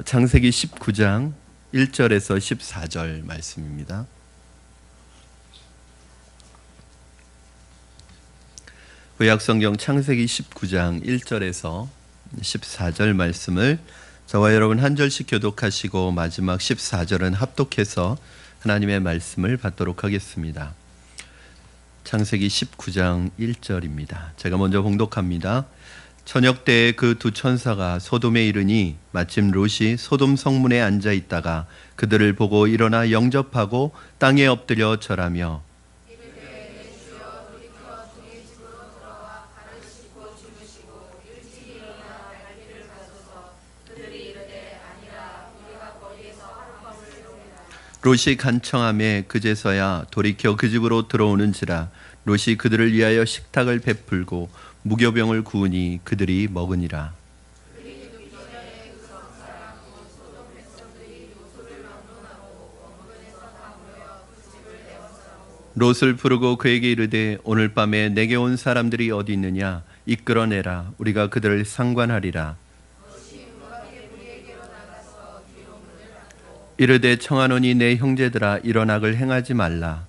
창세기 19장 1절에서 14절 말씀입니다. 구약성경 창세기 19장 1절에서 14절 말씀을 저와 여러분 한 절씩 교독하시고 마지막 14절은 합독해서 하나님의 말씀을 받도록 하겠습니다. 창세기 19장 1절입니다. 제가 먼저 봉독합니다. 저녁 때에 그 두 천사가 소돔에 이르니 마침 롯이 소돔 성문에 앉아 있다가 그들을 보고 일어나 영접하고 땅에 엎드려 절하며 롯이 간청하매 그제서야 돌이켜 그 집으로 들어오는지라 롯이 그들을 위하여 식탁을 베풀고 무교병을 구우니 그들이 먹으니라. 롯을 부르고 그에게 이르되 오늘 밤에 내게 온 사람들이 어디 있느냐 이끌어내라 우리가 그들을 상관하리라. 이르되 청하노니 내 형제들아 이런 악을 행하지 말라.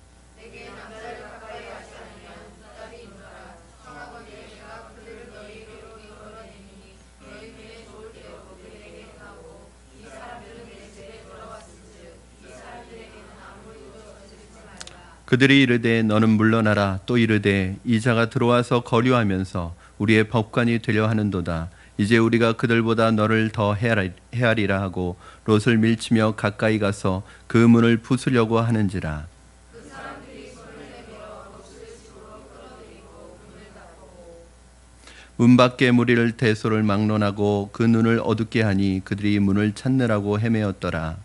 그들이 이르되 너는 물러나라. 또 이르되 이 자가 들어와서 거류하면서 우리의 법관이 되려 하는도다. 이제 우리가 그들보다 너를 더 헤아리라 하고 롯을 밀치며 가까이 가서 그 문을 부수려고 하는지라. 문 밖에 무리를 대소를 막론하고 그 눈을 어둡게 하니 그들이 문을 찾느라고 헤매었더라.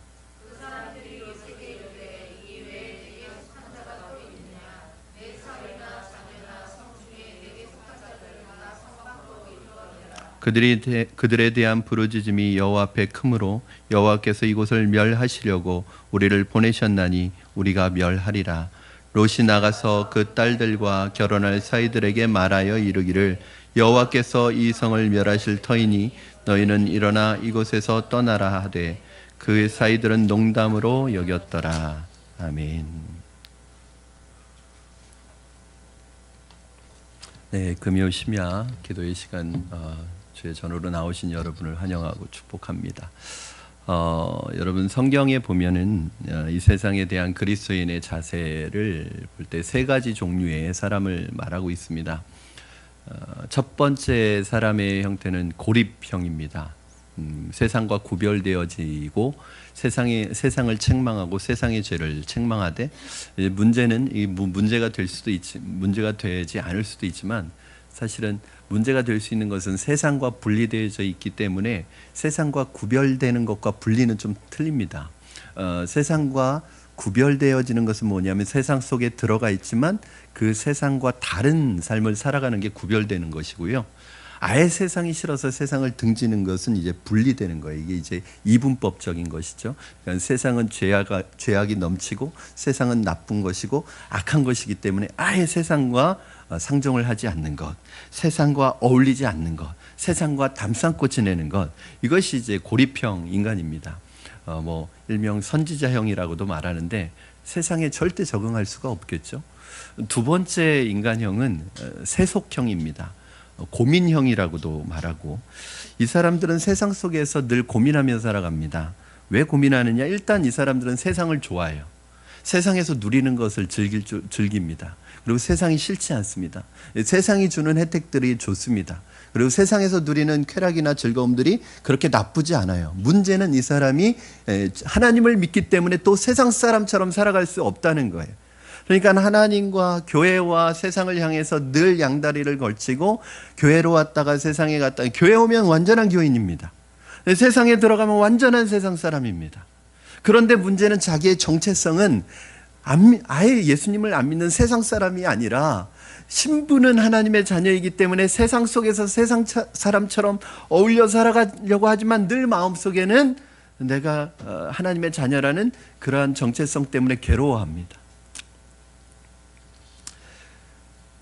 그들에 대한 부르짖음이 여호와 앞에 크므로 여호와께서 이곳을 멸하시려고 우리를 보내셨나니 우리가 멸하리라. 롯이 나가서 그 딸들과 결혼할 사이들에게 말하여 이르기를 여호와께서 이 성을 멸하실 터이니 너희는 일어나 이곳에서 떠나라 하되 그 사이들은 농담으로 여겼더라. 아멘. 네, 금요 심야 기도의 시간 주의 전으로 나오신 여러분을 환영하고 축복합니다. 여러분 성경에 보면은 이 세상에 대한 그리스도인의 자세를 볼 때 세 가지 종류의 사람을 말하고 있습니다. 첫 번째 사람의 형태는 고립형입니다. 세상과 구별되어지고 세상을 책망하고 세상의 죄를 책망하되 문제는 문제가 될 수도 문제가 되지 않을 수도 있지만 사실은 문제가 될 수 있는 것은 세상과 분리되어져 있기 때문에 세상과 구별되는 것과 분리는 좀 틀립니다. 세상과 구별되어지는 것은 뭐냐면 세상 속에 들어가 있지만 그 세상과 다른 삶을 살아가는 게 구별되는 것이고요. 아예 세상이 싫어서 세상을 등지는 것은 이제 분리되는 거예요. 이게 이제 이분법적인 것이죠. 그러니까 세상은 죄악이 넘치고 세상은 나쁜 것이고 악한 것이기 때문에 아예 세상과 상종을 하지 않는 것, 세상과 어울리지 않는 것, 세상과 담상고 지내는 것, 이것이 이제 고립형 인간입니다. 일명 선지자형이라고도 말하는데 세상에 절대 적응할 수가 없겠죠. 두 번째 인간형은 세속형입니다. 고민형이라고도 말하고 이 사람들은 세상 속에서 늘 고민하면서 살아갑니다. 왜 고민하느냐? 일단 이 사람들은 세상을 좋아해요. 세상에서 누리는 것을 즐깁니다. 그리고 세상이 싫지 않습니다. 세상이 주는 혜택들이 좋습니다. 그리고 세상에서 누리는 쾌락이나 즐거움들이 그렇게 나쁘지 않아요. 문제는 이 사람이 하나님을 믿기 때문에 또 세상 사람처럼 살아갈 수 없다는 거예요. 그러니까 하나님과 교회와 세상을 향해서 늘 양다리를 걸치고 교회로 왔다가 세상에 갔다가 교회 오면 완전한 교인입니다. 세상에 들어가면 완전한 세상 사람입니다. 그런데 문제는 자기의 정체성은 아예 예수님을 안 믿는 세상 사람이 아니라 신분은 하나님의 자녀이기 때문에 세상 속에서 세상 사람처럼 어울려 살아가려고 하지만 늘 마음속에는 내가 하나님의 자녀라는 그러한 정체성 때문에 괴로워합니다.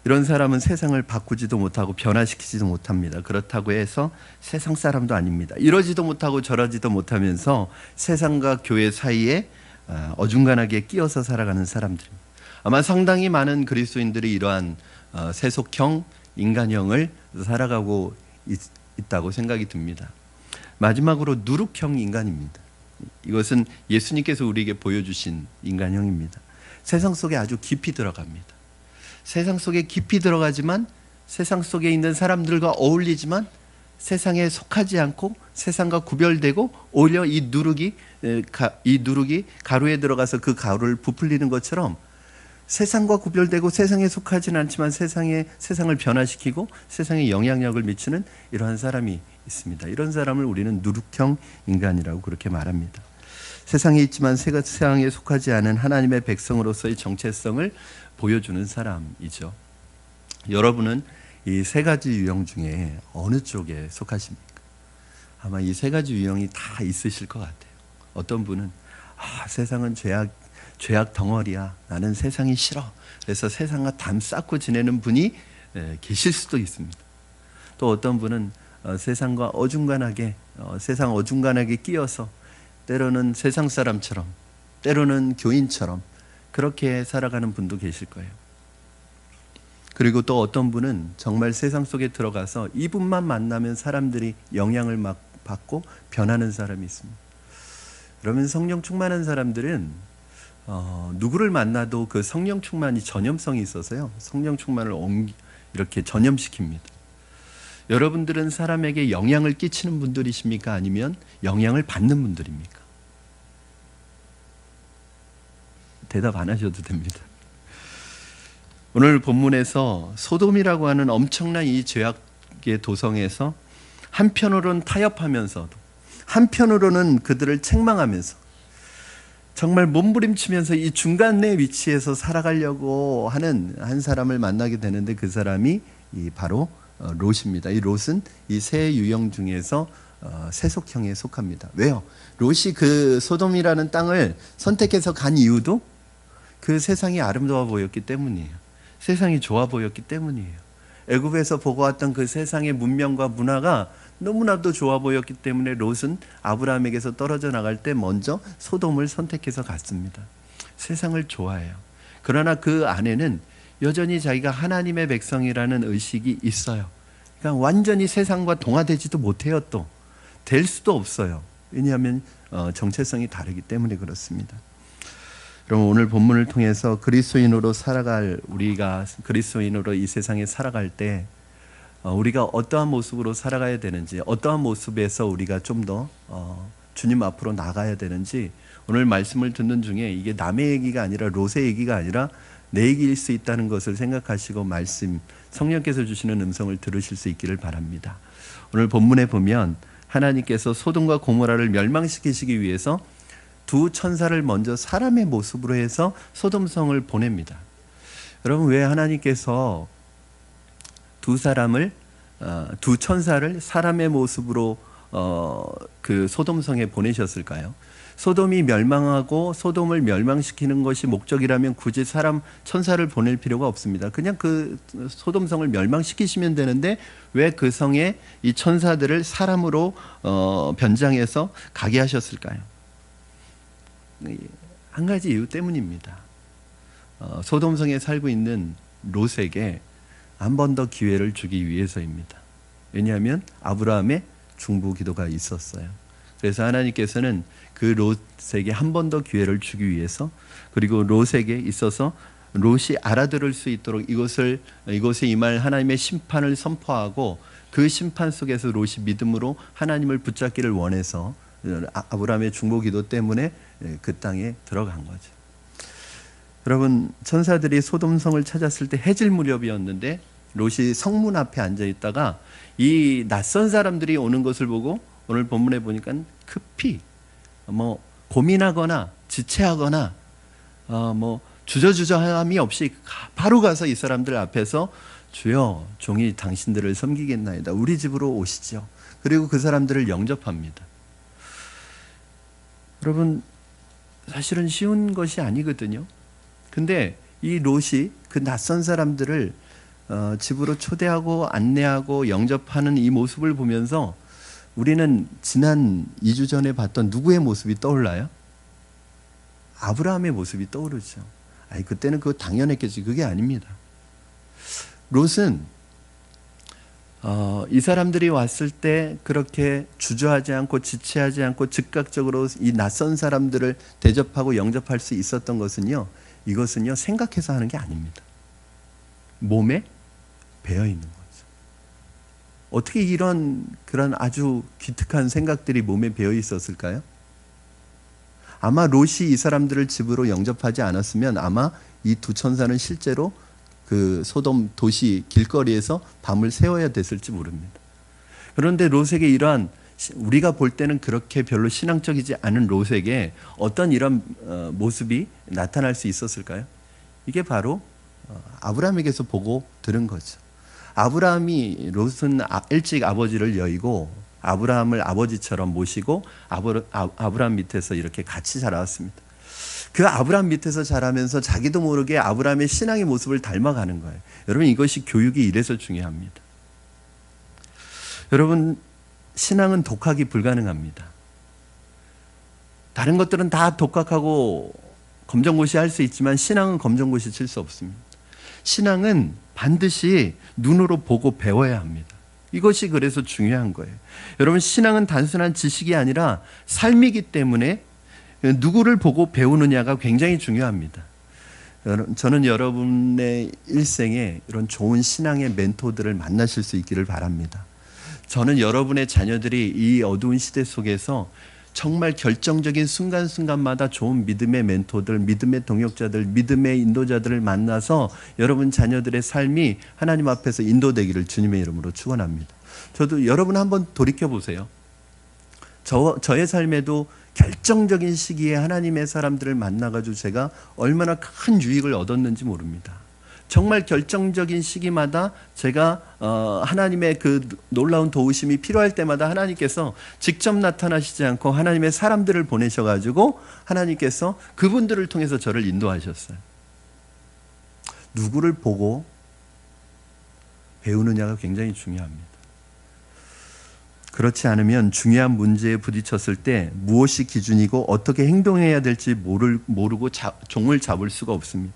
이런 사람은 세상을 바꾸지도 못하고 변화시키지도 못합니다. 그렇다고 해서 세상 사람도 아닙니다. 이러지도 못하고 저러지도 못하면서 세상과 교회 사이에 어중간하게 끼어서 살아가는 사람들입니다. 아마 상당히 많은 그리스도인들이 이러한 세속형, 인간형을 살아가고 있다고 생각이 듭니다. 마지막으로 누룩형 인간입니다. 이것은 예수님께서 우리에게 보여주신 인간형입니다. 세상 속에 아주 깊이 들어갑니다. 세상 속에 깊이 들어가지만 세상 속에 있는 사람들과 어울리지만 세상에 속하지 않고 세상과 구별되고 오히려 이 누룩이 가루에 들어가서 그 가루를 부풀리는 것처럼 세상과 구별되고 세상에 속하지는 않지만 세상을 변화시키고 세상에 영향력을 미치는 이러한 사람이 있습니다. 이런 사람을 우리는 누룩형 인간이라고 그렇게 말합니다. 세상에 있지만 세상에 속하지 않은 하나님의 백성으로서의 정체성을 보여주는 사람이죠. 여러분은 이 세 가지 유형 중에 어느 쪽에 속하십니까? 아마 이 세 가지 유형이 다 있으실 것 같아요. 어떤 분은 세상은 죄악 덩어리야. 나는 세상이 싫어. 그래서 세상과 담 쌓고 지내는 분이 계실 수도 있습니다. 또 어떤 분은 세상과 세상 어중간하게 끼어서 때로는 세상 사람처럼 때로는 교인처럼 그렇게 살아가는 분도 계실 거예요. 그리고 또 어떤 분은 정말 세상 속에 들어가서 이분만 만나면 사람들이 영향을 받고 변하는 사람이 있습니다. 그러면 성령 충만한 사람들은 누구를 만나도 그 성령 충만이 전염성이 있어서요. 성령 충만을 이렇게 전염시킵니다. 여러분들은 사람에게 영향을 끼치는 분들이십니까? 아니면 영향을 받는 분들입니까? 대답 안 하셔도 됩니다. 오늘 본문에서 소돔이라고 하는 엄청난 이 죄악의 도성에서 한편으로는 타협하면서도 한편으로는 그들을 책망하면서 정말 몸부림치면서 이 중간의 위치에서 살아가려고 하는 한 사람을 만나게 되는데 그 사람이 바로 롯입니다. 이 롯은 이 세 유형 중에서 세속형에 속합니다. 왜요? 롯이 그 소돔이라는 땅을 선택해서 간 이유도 그 세상이 아름다워 보였기 때문이에요. 세상이 좋아 보였기 때문이에요. 애굽에서 보고 왔던 그 세상의 문명과 문화가 너무나도 좋아 보였기 때문에 롯은 아브라함에게서 떨어져 나갈 때 먼저 소돔을 선택해서 갔습니다. 세상을 좋아해요. 그러나 그 안에는 여전히 자기가 하나님의 백성이라는 의식이 있어요. 그러니까 완전히 세상과 동화되지도 못해요. 또 될 수도 없어요. 왜냐하면 정체성이 다르기 때문에 그렇습니다. 그럼 오늘 본문을 통해서 그리스도인으로 우리가 그리스도인으로 이 세상에 살아갈 때 우리가 어떠한 모습으로 살아가야 되는지, 어떠한 모습에서 우리가 좀 더 주님 앞으로 나가야 되는지 오늘 말씀을 듣는 중에 이게 남의 얘기가 아니라 롯의 얘기가 아니라 내 얘기일 수 있다는 것을 생각하시고 성령께서 주시는 음성을 들으실 수 있기를 바랍니다. 오늘 본문에 보면 하나님께서 소돔과 고모라를 멸망시키시기 위해서 두 천사를 먼저 사람의 모습으로 해서 소돔성을 보냅니다. 여러분, 왜 하나님께서 두 천사를 사람의 모습으로 그 소돔성에 보내셨을까요? 소돔이 멸망하고 소돔을 멸망시키는 것이 목적이라면 굳이 천사를 보낼 필요가 없습니다. 그냥 그 소돔성을 멸망시키시면 되는데 왜 그 성에 이 천사들을 사람으로 변장해서 가게 하셨을까요? 한 가지 이유 때문입니다. 소돔성에 살고 있는 롯에게 한 번 더 기회를 주기 위해서입니다. 왜냐하면 아브라함의 중보 기도가 있었어요. 그래서 하나님께서는 그 롯에게 한 번 더 기회를 주기 위해서, 그리고 롯에게 있어서 롯이 알아들을 수 있도록 이곳에 임할 하나님의 심판을 선포하고 그 심판 속에서 롯이 믿음으로 하나님을 붙잡기를 원해서 아브라함의 중보 기도 때문에 그 땅에 들어간 거죠. 여러분, 천사들이 소돔성을 찾았을 때 해질 무렵이었는데 롯이 성문 앞에 앉아 있다가 이 낯선 사람들이 오는 것을 보고 오늘 본문에 보니까 급히 고민하거나 지체하거나 주저주저함이 없이 바로 가서 이 사람들 앞에서 주여, 종이 당신들을 섬기겠나이다. 우리 집으로 오시죠. 그리고 그 사람들을 영접합니다. 여러분, 사실은 쉬운 것이 아니거든요. 근데 이 롯이 그 낯선 사람들을 집으로 초대하고 안내하고 영접하는 이 모습을 보면서 우리는 지난 2주 전에 봤던 누구의 모습이 떠올라요? 아브라함의 모습이 떠오르죠. 아니, 그때는 그거 당연했겠지. 그게 아닙니다. 롯은 이 사람들이 왔을 때 그렇게 주저하지 않고 지체하지 않고 즉각적으로 이 낯선 사람들을 대접하고 영접할 수 있었던 것은요, 이것은요 생각해서 하는 게 아닙니다. 몸에 배어 있는 거죠. 어떻게 그런 아주 기특한 생각들이 몸에 배어 있었을까요? 아마 롯이 이 사람들을 집으로 영접하지 않았으면 아마 이 두 천사는 실제로 그 소돔 도시 길거리에서 밤을 새워야 됐을지 모릅니다. 그런데 롯에게 이러한, 우리가 볼 때는 그렇게 별로 신앙적이지 않은 롯에게 어떤 이런 모습이 나타날 수 있었을까요? 이게 바로 아브라함에게서 보고 들은 거죠. 아브라함이, 롯은 일찍 아버지를 여의고 아브라함을 아버지처럼 모시고 아브라함 밑에서 이렇게 같이 자라왔습니다. 그 아브라함 밑에서 자라면서 자기도 모르게 아브라함의 신앙의 모습을 닮아가는 거예요. 여러분, 이것이 교육이 이래서 중요합니다. 여러분, 신앙은 독학이 불가능합니다. 다른 것들은 다 독학하고 검정고시 할 수 있지만 신앙은 검정고시 칠 수 없습니다. 신앙은 반드시 눈으로 보고 배워야 합니다. 이것이 그래서 중요한 거예요. 여러분, 신앙은 단순한 지식이 아니라 삶이기 때문에 누구를 보고 배우느냐가 굉장히 중요합니다. 저는 여러분의 일생에 이런 좋은 신앙의 멘토들을 만나실 수 있기를 바랍니다. 저는 여러분의 자녀들이 이 어두운 시대 속에서 정말 결정적인 순간순간마다 좋은 믿음의 멘토들, 믿음의 동역자들, 믿음의 인도자들을 만나서 여러분 자녀들의 삶이 하나님 앞에서 인도되기를 주님의 이름으로 축원합니다. 저도 여러분 한번 돌이켜보세요. 저의 삶에도 결정적인 시기에 하나님의 사람들을 만나가지고 제가 얼마나 큰 유익을 얻었는지 모릅니다. 정말 결정적인 시기마다 제가 하나님의 그 놀라운 도우심이 필요할 때마다 하나님께서 직접 나타나시지 않고 하나님의 사람들을 보내셔가지고 하나님께서 그분들을 통해서 저를 인도하셨어요. 누구를 보고 배우느냐가 굉장히 중요합니다. 그렇지 않으면 중요한 문제에 부딪혔을 때 무엇이 기준이고 어떻게 행동해야 될지 모르고 종을 잡을 수가 없습니다.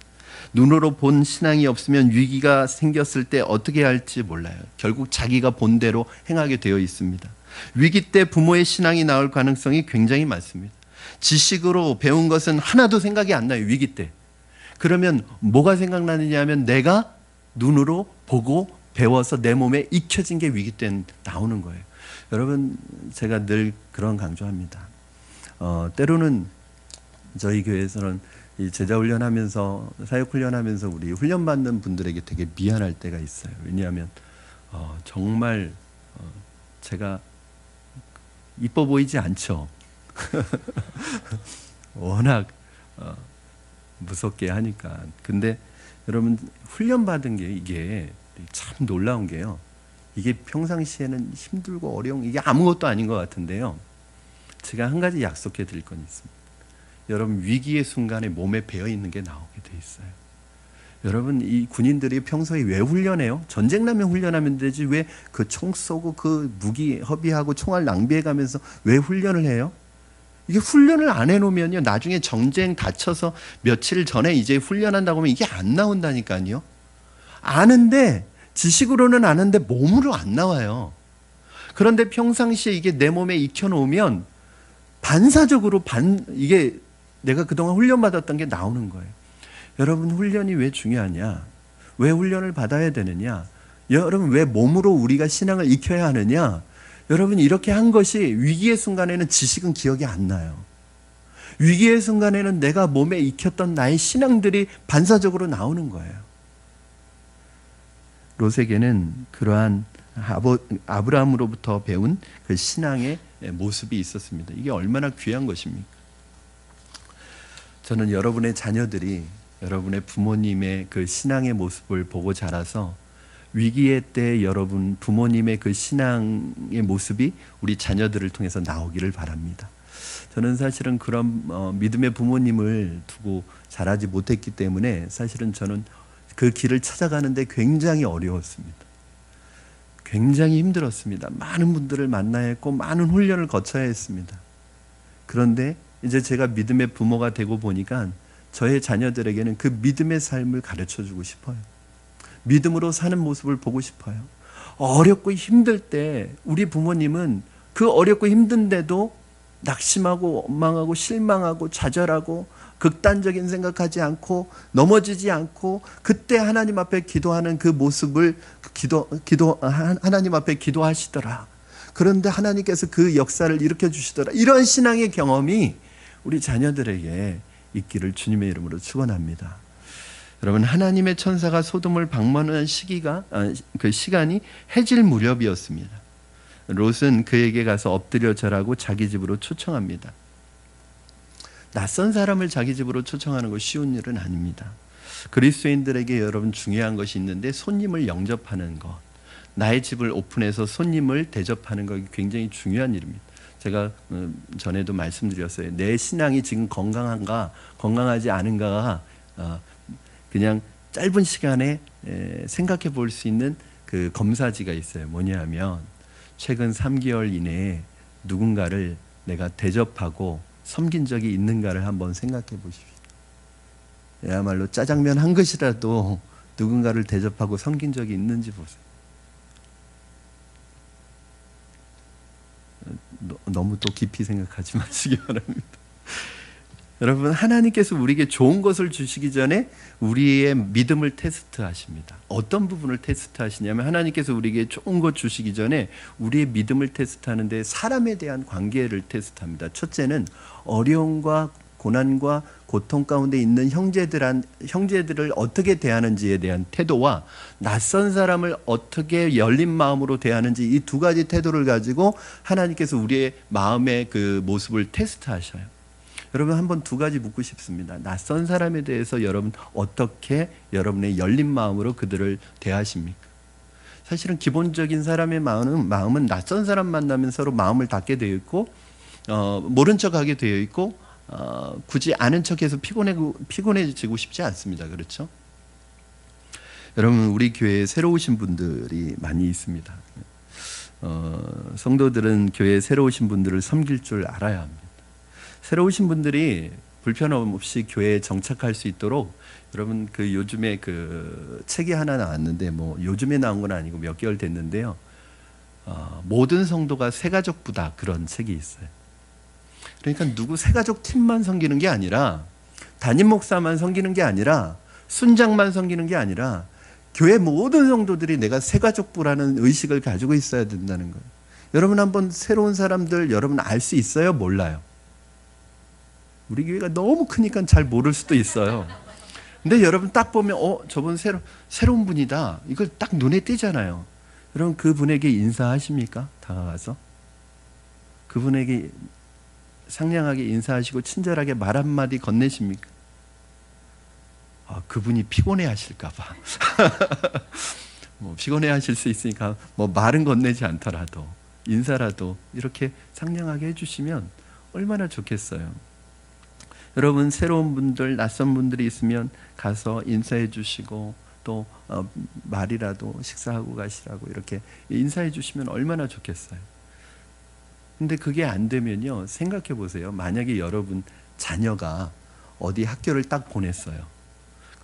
눈으로 본 신앙이 없으면 위기가 생겼을 때 어떻게 해야 할지 몰라요. 결국 자기가 본대로 행하게 되어 있습니다. 위기 때 부모의 신앙이 나올 가능성이 굉장히 많습니다. 지식으로 배운 것은 하나도 생각이 안 나요. 위기 때. 그러면 뭐가 생각나느냐 하면 내가 눈으로 보고 배워서 내 몸에 익혀진 게 위기 때 나오는 거예요. 여러분, 제가 늘 그런 강조합니다. 때로는 저희 교회에서는 이 제자 훈련하면서, 사역 훈련하면서 우리 훈련받는 분들에게 되게 미안할 때가 있어요. 왜냐하면 정말 제가 이뻐 보이지 않죠. 워낙 무섭게 하니까. 근데 여러분, 훈련받은 게 이게 참 놀라운 게요. 이게 평상시에는 힘들고 어려운, 이게 아무것도 아닌 것 같은데요. 제가 한 가지 약속해 드릴 건 있습니다. 여러분, 위기의 순간에 몸에 배어 있는 게 나오게 돼 있어요. 여러분, 이 군인들이 평소에 왜 훈련해요? 전쟁 나면 훈련하면 되지 왜 그 총 쏘고 그 무기 허비하고 총알 낭비해 가면서 왜 훈련을 해요? 이게 훈련을 안 해놓으면요, 나중에 전쟁 다쳐서 며칠 전에 이제 훈련한다고 하면 이게 안 나온다니까요. 아는데, 지식으로는 아는데 몸으로 안 나와요. 그런데 평상시에 이게 내 몸에 익혀놓으면 반사적으로 이게 내가 그동안 훈련받았던 게 나오는 거예요. 여러분, 훈련이 왜 중요하냐? 왜 훈련을 받아야 되느냐? 여러분, 왜 몸으로 우리가 신앙을 익혀야 하느냐? 여러분, 이렇게 한 것이 위기의 순간에는 지식은 기억이 안 나요. 위기의 순간에는 내가 몸에 익혔던 나의 신앙들이 반사적으로 나오는 거예요. 롯에게는 그러한 아브라함으로부터 배운 그 신앙의 모습이 있었습니다. 이게 얼마나 귀한 것입니까? 저는 여러분의 자녀들이 여러분의 부모님의 그 신앙의 모습을 보고 자라서 위기의 때 여러분 부모님의 그 신앙의 모습이 우리 자녀들을 통해서 나오기를 바랍니다. 저는 사실은 그런 믿음의 부모님을 두고 자라지 못했기 때문에 사실은 저는 그 길을 찾아가는데 굉장히 어려웠습니다. 굉장히 힘들었습니다. 많은 분들을 만나야 했고 많은 훈련을 거쳐야 했습니다. 그런데 이제 제가 믿음의 부모가 되고 보니까 저의 자녀들에게는 그 믿음의 삶을 가르쳐주고 싶어요. 믿음으로 사는 모습을 보고 싶어요. 어렵고 힘들 때 우리 부모님은 그 어렵고 힘든데도 낙심하고 원망하고 실망하고 좌절하고 극단적인 생각하지 않고 넘어지지 않고 그때 하나님 앞에 기도하는 그 모습을 하나님 앞에 기도하시더라. 그런데 하나님께서 그 역사를 일으켜 주시더라. 이런 신앙의 경험이 우리 자녀들에게 있기를 주님의 이름으로 축원합니다. 여러분, 하나님의 천사가 소돔을 방문한 그 시간이 해질 무렵이었습니다. 롯은 그에게 가서 엎드려 절하고 자기 집으로 초청합니다. 낯선 사람을 자기 집으로 초청하는 것 쉬운 일은 아닙니다. 그리스도인들에게 여러분 중요한 것이 있는데 손님을 영접하는 것, 나의 집을 오픈해서 손님을 대접하는 것이 굉장히 중요한 일입니다. 제가 전에도 말씀드렸어요. 내 신앙이 지금 건강한가 건강하지 않은가가 그냥 짧은 시간에 생각해 볼 수 있는 그 검사지가 있어요. 뭐냐면 최근 3개월 이내에 누군가를 내가 대접하고 섬긴 적이 있는가를 한번 생각해 보십시오. 그야말로 짜장면 한 그릇이라도 누군가를 대접하고 섬긴 적이 있는지 보세요. 너무 또 깊이 생각하지 마시기 바랍니다. 여러분, 하나님께서 우리에게 좋은 것을 주시기 전에 우리의 믿음을 테스트하십니다. 어떤 부분을 테스트하시냐면 하나님께서 우리에게 좋은 것 주시기 전에 우리의 믿음을 테스트하는데 사람에 대한 관계를 테스트합니다. 첫째는 어려움과 고난과 고통 가운데 있는 형제들을 어떻게 대하는지에 대한 태도와 낯선 사람을 어떻게 열린 마음으로 대하는지, 이 두 가지 태도를 가지고 하나님께서 우리의 마음의 그 모습을 테스트하셔요. 여러분, 한번 두 가지 묻고 싶습니다. 낯선 사람에 대해서 여러분 어떻게 여러분의 열린 마음으로 그들을 대하십니까? 사실은 기본적인 사람의 마음은 낯선 사람 만나면 서로 마음을 닫게 되어 있고 모른 척하게 되어 있고 굳이 아는 척해서 피곤해지고 싶지 않습니다. 그렇죠? 여러분, 우리 교회에 새로 오신 분들이 많이 있습니다. 성도들은 교회에 새로 오신 분들을 섬길 줄 알아야 합니다. 새로 오신 분들이 불편함 없이 교회에 정착할 수 있도록 여러분, 그 요즘에 그 책이 하나 나왔는데, 뭐 요즘에 나온 건 아니고 몇 개월 됐는데요. 모든 성도가 새가족부다, 그런 책이 있어요. 그러니까 누구 새가족 팀만 섬기는 게 아니라, 담임 목사만 섬기는 게 아니라, 순장만 섬기는 게 아니라 교회 모든 성도들이 내가 새가족부라는 의식을 가지고 있어야 된다는 거예요. 여러분, 한번 새로운 사람들 여러분 알 수 있어요? 몰라요? 우리 교회가 너무 크니까 잘 모를 수도 있어요. 근데 여러분 딱 보면 저분 새로운 분이다, 이걸 딱 눈에 띄잖아요. 여러분, 그분에게 인사하십니까? 다가가서 그분에게 상냥하게 인사하시고 친절하게 말 한마디 건네십니까? 그분이 피곤해 하실까 봐 뭐 피곤해 하실 수 있으니까 뭐 말은 건네지 않더라도 인사라도 이렇게 상냥하게 해주시면 얼마나 좋겠어요. 여러분, 새로운 분들, 낯선 분들이 있으면 가서 인사해 주시고 또 말이라도 식사하고 가시라고 이렇게 인사해 주시면 얼마나 좋겠어요. 근데 그게 안 되면요, 생각해 보세요. 만약에 여러분 자녀가 어디 학교를 딱 보냈어요.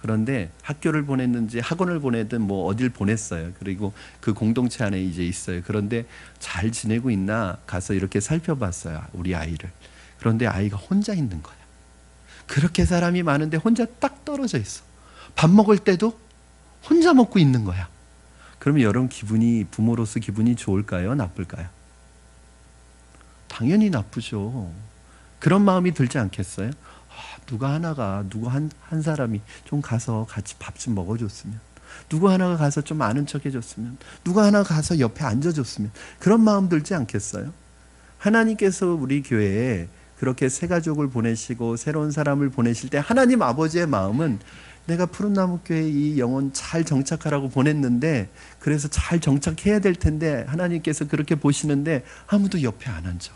그런데 학교를 보냈는지 학원을 보내든 뭐 어딜 보냈어요. 그리고 그 공동체 안에 이제 있어요. 그런데 잘 지내고 있나 가서 이렇게 살펴봤어요, 우리 아이를. 그런데 아이가 혼자 있는 거야. 그렇게 사람이 많은데 혼자 딱 떨어져 있어. 밥 먹을 때도 혼자 먹고 있는 거야. 그러면 여러분, 부모로서 기분이 좋을까요? 나쁠까요? 당연히 나쁘죠. 그런 마음이 들지 않겠어요? 누구 한 사람이 좀 가서 같이 밥 좀 먹어줬으면, 누구 하나가 가서 좀 아는 척 해줬으면, 누구 하나 가서 옆에 앉아줬으면, 그런 마음 들지 않겠어요? 하나님께서 우리 교회에 그렇게 새 가족을 보내시고 새로운 사람을 보내실 때 하나님 아버지의 마음은 내가 푸른나무교회 이 영혼 잘 정착하라고 보냈는데, 그래서 잘 정착해야 될 텐데 하나님께서 그렇게 보시는데 아무도 옆에 안 앉아.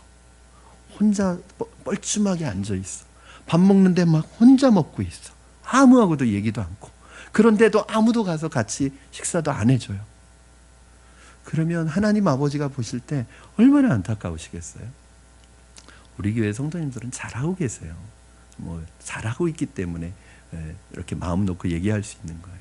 혼자 뻘쭘하게 앉아 있어. 밥 먹는데 막 혼자 먹고 있어. 아무하고도 얘기도 않고. 그런데도 아무도 가서 같이 식사도 안 해줘요. 그러면 하나님 아버지가 보실 때 얼마나 안타까우시겠어요? 우리 교회 성도님들은 잘하고 계세요. 잘하고 있기 때문에 이렇게 마음 놓고 얘기할 수 있는 거예요.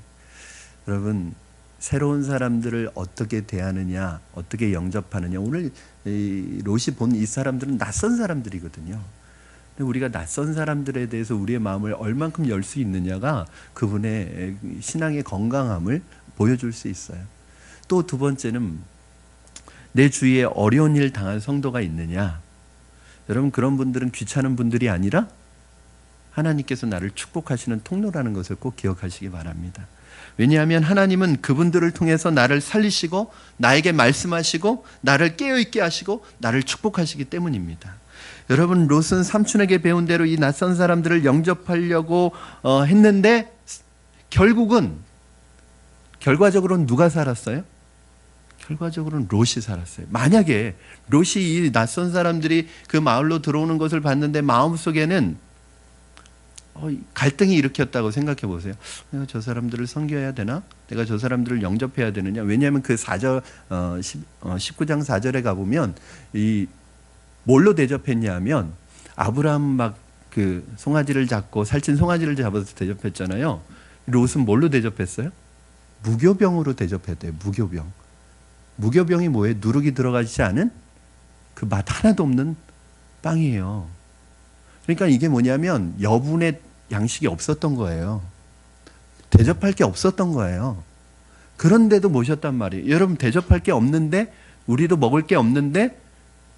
여러분, 새로운 사람들을 어떻게 대하느냐, 어떻게 영접하느냐. 오늘 롯이 본 이 사람들은 낯선 사람들이거든요. 근데 우리가 낯선 사람들에 대해서 우리의 마음을 얼만큼 열 수 있느냐가 그분의 신앙의 건강함을 보여줄 수 있어요. 또 두 번째는 내 주위에 어려운 일 당한 성도가 있느냐. 여러분, 그런 분들은 귀찮은 분들이 아니라 하나님께서 나를 축복하시는 통로라는 것을 꼭 기억하시기 바랍니다. 왜냐하면 하나님은 그분들을 통해서 나를 살리시고 나에게 말씀하시고 나를 깨어있게 하시고 나를 축복하시기 때문입니다. 여러분, 롯은 삼촌에게 배운 대로 이 낯선 사람들을 영접하려고 했는데 결과적으로는 누가 살았어요? 결과적으로는 롯이 살았어요. 만약에 롯이 이 낯선 사람들이 그 마을로 들어오는 것을 봤는데 마음속에는 갈등이 일으켰다고 생각해 보세요. 내가 저 사람들을 섬겨야 되나? 내가 저 사람들을 영접해야 되느냐? 왜냐하면 그 19장 4절에 가보면 이 뭘로 대접했냐 하면 아브라함 막 그 송아지를 잡고 살찐 송아지를 잡아서 대접했잖아요. 롯은 뭘로 대접했어요? 무교병으로 대접했대요. 무교병이 뭐예요? 누룩이 들어가지 않은 그 맛 하나도 없는 빵이에요. 그러니까 이게 뭐냐면 여분의 양식이 없었던 거예요. 대접할 게 없었던 거예요. 그런데도 모셨단 말이에요. 여러분, 대접할 게 없는데, 우리도 먹을 게 없는데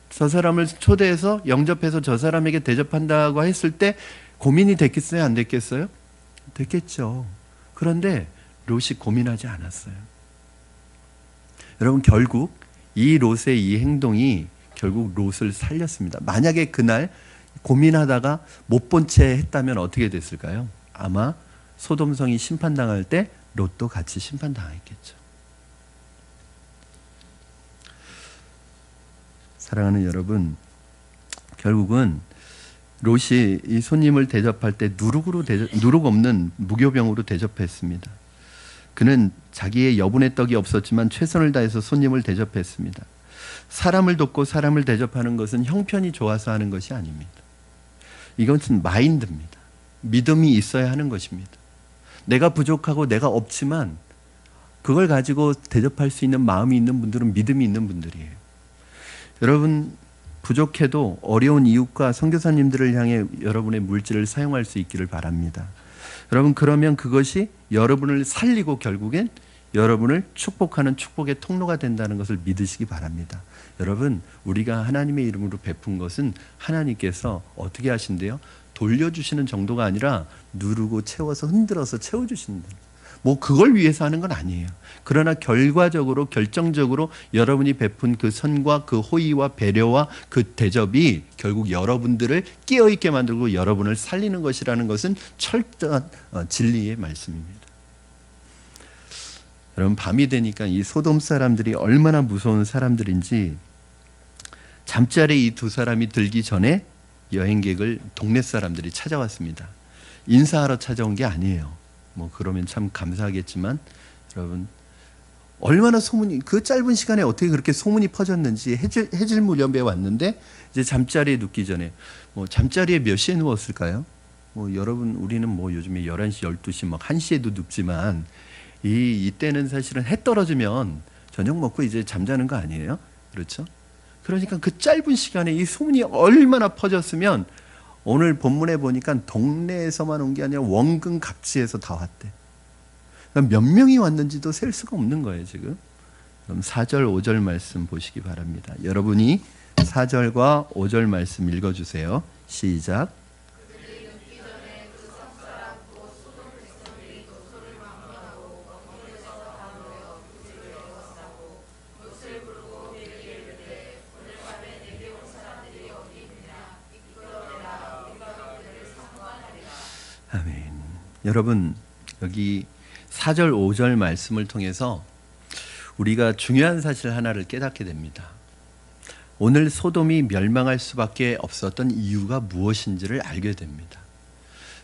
저 사람을 초대해서 영접해서 저 사람에게 대접한다고 했을 때 고민이 됐겠어요? 안 됐겠어요? 됐겠죠. 그런데 롯이 고민하지 않았어요. 여러분, 결국 이 롯의 이 행동이 결국 롯을 살렸습니다. 만약에 그날 고민하다가 못 본 채 했다면 어떻게 됐을까요? 아마 소돔성이 심판당할 때 롯도 같이 심판당했겠죠. 사랑하는 여러분, 결국은 롯이 이 손님을 대접할 때 누룩 없는 무교병으로 대접했습니다. 그는 자기의 여분의 떡이 없었지만 최선을 다해서 손님을 대접했습니다. 사람을 돕고 사람을 대접하는 것은 형편이 좋아서 하는 것이 아닙니다. 이것은 마인드입니다. 믿음이 있어야 하는 것입니다. 내가 부족하고 내가 없지만 그걸 가지고 대접할 수 있는 마음이 있는 분들은 믿음이 있는 분들이에요. 여러분, 부족해도 어려운 이웃과 선교사님들을 향해 여러분의 물질을 사용할 수 있기를 바랍니다. 여러분, 그러면 그것이 여러분을 살리고 결국엔 여러분을 축복하는 축복의 통로가 된다는 것을 믿으시기 바랍니다. 여러분, 우리가 하나님의 이름으로 베푼 것은 하나님께서 어떻게 하신대요? 돌려주시는 정도가 아니라 누르고 채워서 흔들어서 채워주신다. 그걸 위해서 하는 건 아니에요. 그러나 결과적으로 결정적으로 여러분이 베푼 그 선과 그 호의와 배려와 그 대접이 결국 여러분들을 깨어있게 만들고 여러분을 살리는 것이라는 것은 철저한 진리의 말씀입니다. 여러분, 밤이 되니까 이 소돔 사람들이 얼마나 무서운 사람들인지 잠자리에 이 두 사람이 들기 전에 여행객을 동네 사람들이 찾아왔습니다. 인사하러 찾아온 게 아니에요. 그러면 참 감사하겠지만 여러분, 얼마나 소문이, 그 짧은 시간에 어떻게 그렇게 소문이 퍼졌는지. 해질 무렵에 왔는데 이제 잠자리에 눕기 전에 잠자리에 몇 시에 누웠을까요? 여러분, 우리는 요즘에 11시, 12시 1시에도 눕지만 이때는 사실은 해 떨어지면 저녁 먹고 이제 잠자는 거 아니에요? 그렇죠? 그러니까 그 짧은 시간에 이 소문이 얼마나 퍼졌으면 오늘 본문에 보니까 동네에서만 온 게 아니라 원근 각지에서 다 왔대. 그러니까 몇 명이 왔는지도 셀 수가 없는 거예요, 지금. 그럼 4절, 5절 말씀 보시기 바랍니다. 여러분이 4절과 5절 말씀 읽어주세요. 시작. 아멘. 여러분, 여기 4절, 5절 말씀을 통해서 우리가 중요한 사실 하나를 깨닫게 됩니다. 오늘 소돔이 멸망할 수밖에 없었던 이유가 무엇인지를 알게 됩니다.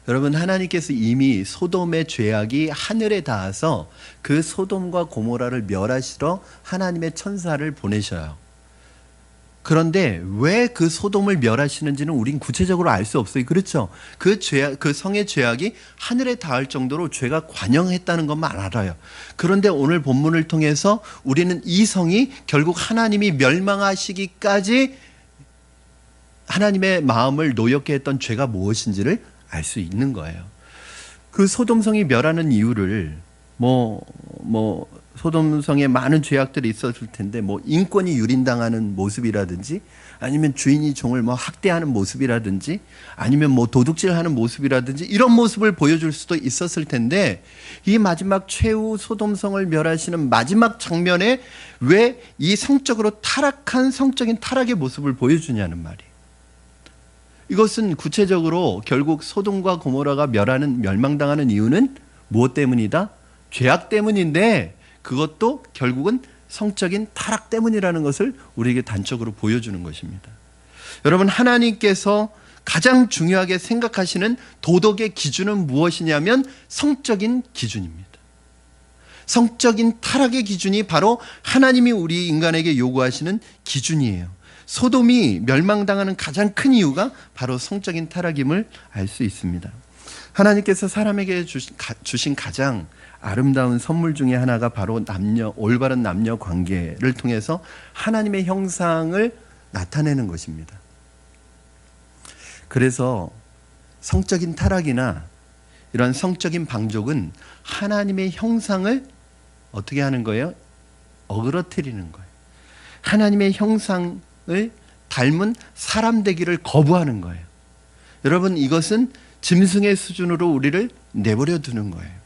여러분, 하나님께서 이미 소돔의 죄악이 하늘에 닿아서 그 소돔과 고모라를 멸하시러 하나님의 천사를 보내셔요. 그런데 왜 그 소돔을 멸하시는지는 우린 구체적으로 알 수 없어요. 그렇죠? 그 죄악, 그 성의 죄악이 하늘에 닿을 정도로 죄가 관영했다는 것만 알아요. 그런데 오늘 본문을 통해서 우리는 이 성이 결국 하나님이 멸망하시기까지 하나님의 마음을 노엽게 했던 죄가 무엇인지를 알 수 있는 거예요. 그 소돔성이 멸하는 이유를 소돔성에 많은 죄악들이 있었을 텐데 인권이 유린당하는 모습이라든지 아니면 주인이 종을 학대하는 모습이라든지 아니면 도둑질하는 모습이라든지 이런 모습을 보여줄 수도 있었을 텐데 이 마지막 최후 소돔성을 멸하시는 마지막 장면에 왜 이 성적으로 타락한 성적인 타락의 모습을 보여주냐는 말이에요. 이것은 구체적으로 결국 소돔과 고모라가 멸망당하는 이유는 무엇 때문이다? 죄악 때문인데 그것도 결국은 성적인 타락 때문이라는 것을 우리에게 단적으로 보여주는 것입니다. 여러분, 하나님께서 가장 중요하게 생각하시는 도덕의 기준은 무엇이냐면 성적인 기준입니다. 성적인 타락의 기준이 바로 하나님이 우리 인간에게 요구하시는 기준이에요. 소돔이 멸망당하는 가장 큰 이유가 바로 성적인 타락임을 알 수 있습니다. 하나님께서 사람에게 주신 가장 아름다운 선물 중에 하나가 바로 올바른 남녀 관계를 통해서 하나님의 형상을 나타내는 것입니다. 그래서 성적인 타락이나 이런 성적인 방족은 하나님의 형상을 어떻게 하는 거예요? 어그러뜨리는 거예요. 하나님의 형상을 닮은 사람 되기를 거부하는 거예요. 여러분, 이것은 짐승의 수준으로 우리를 내버려 두는 거예요.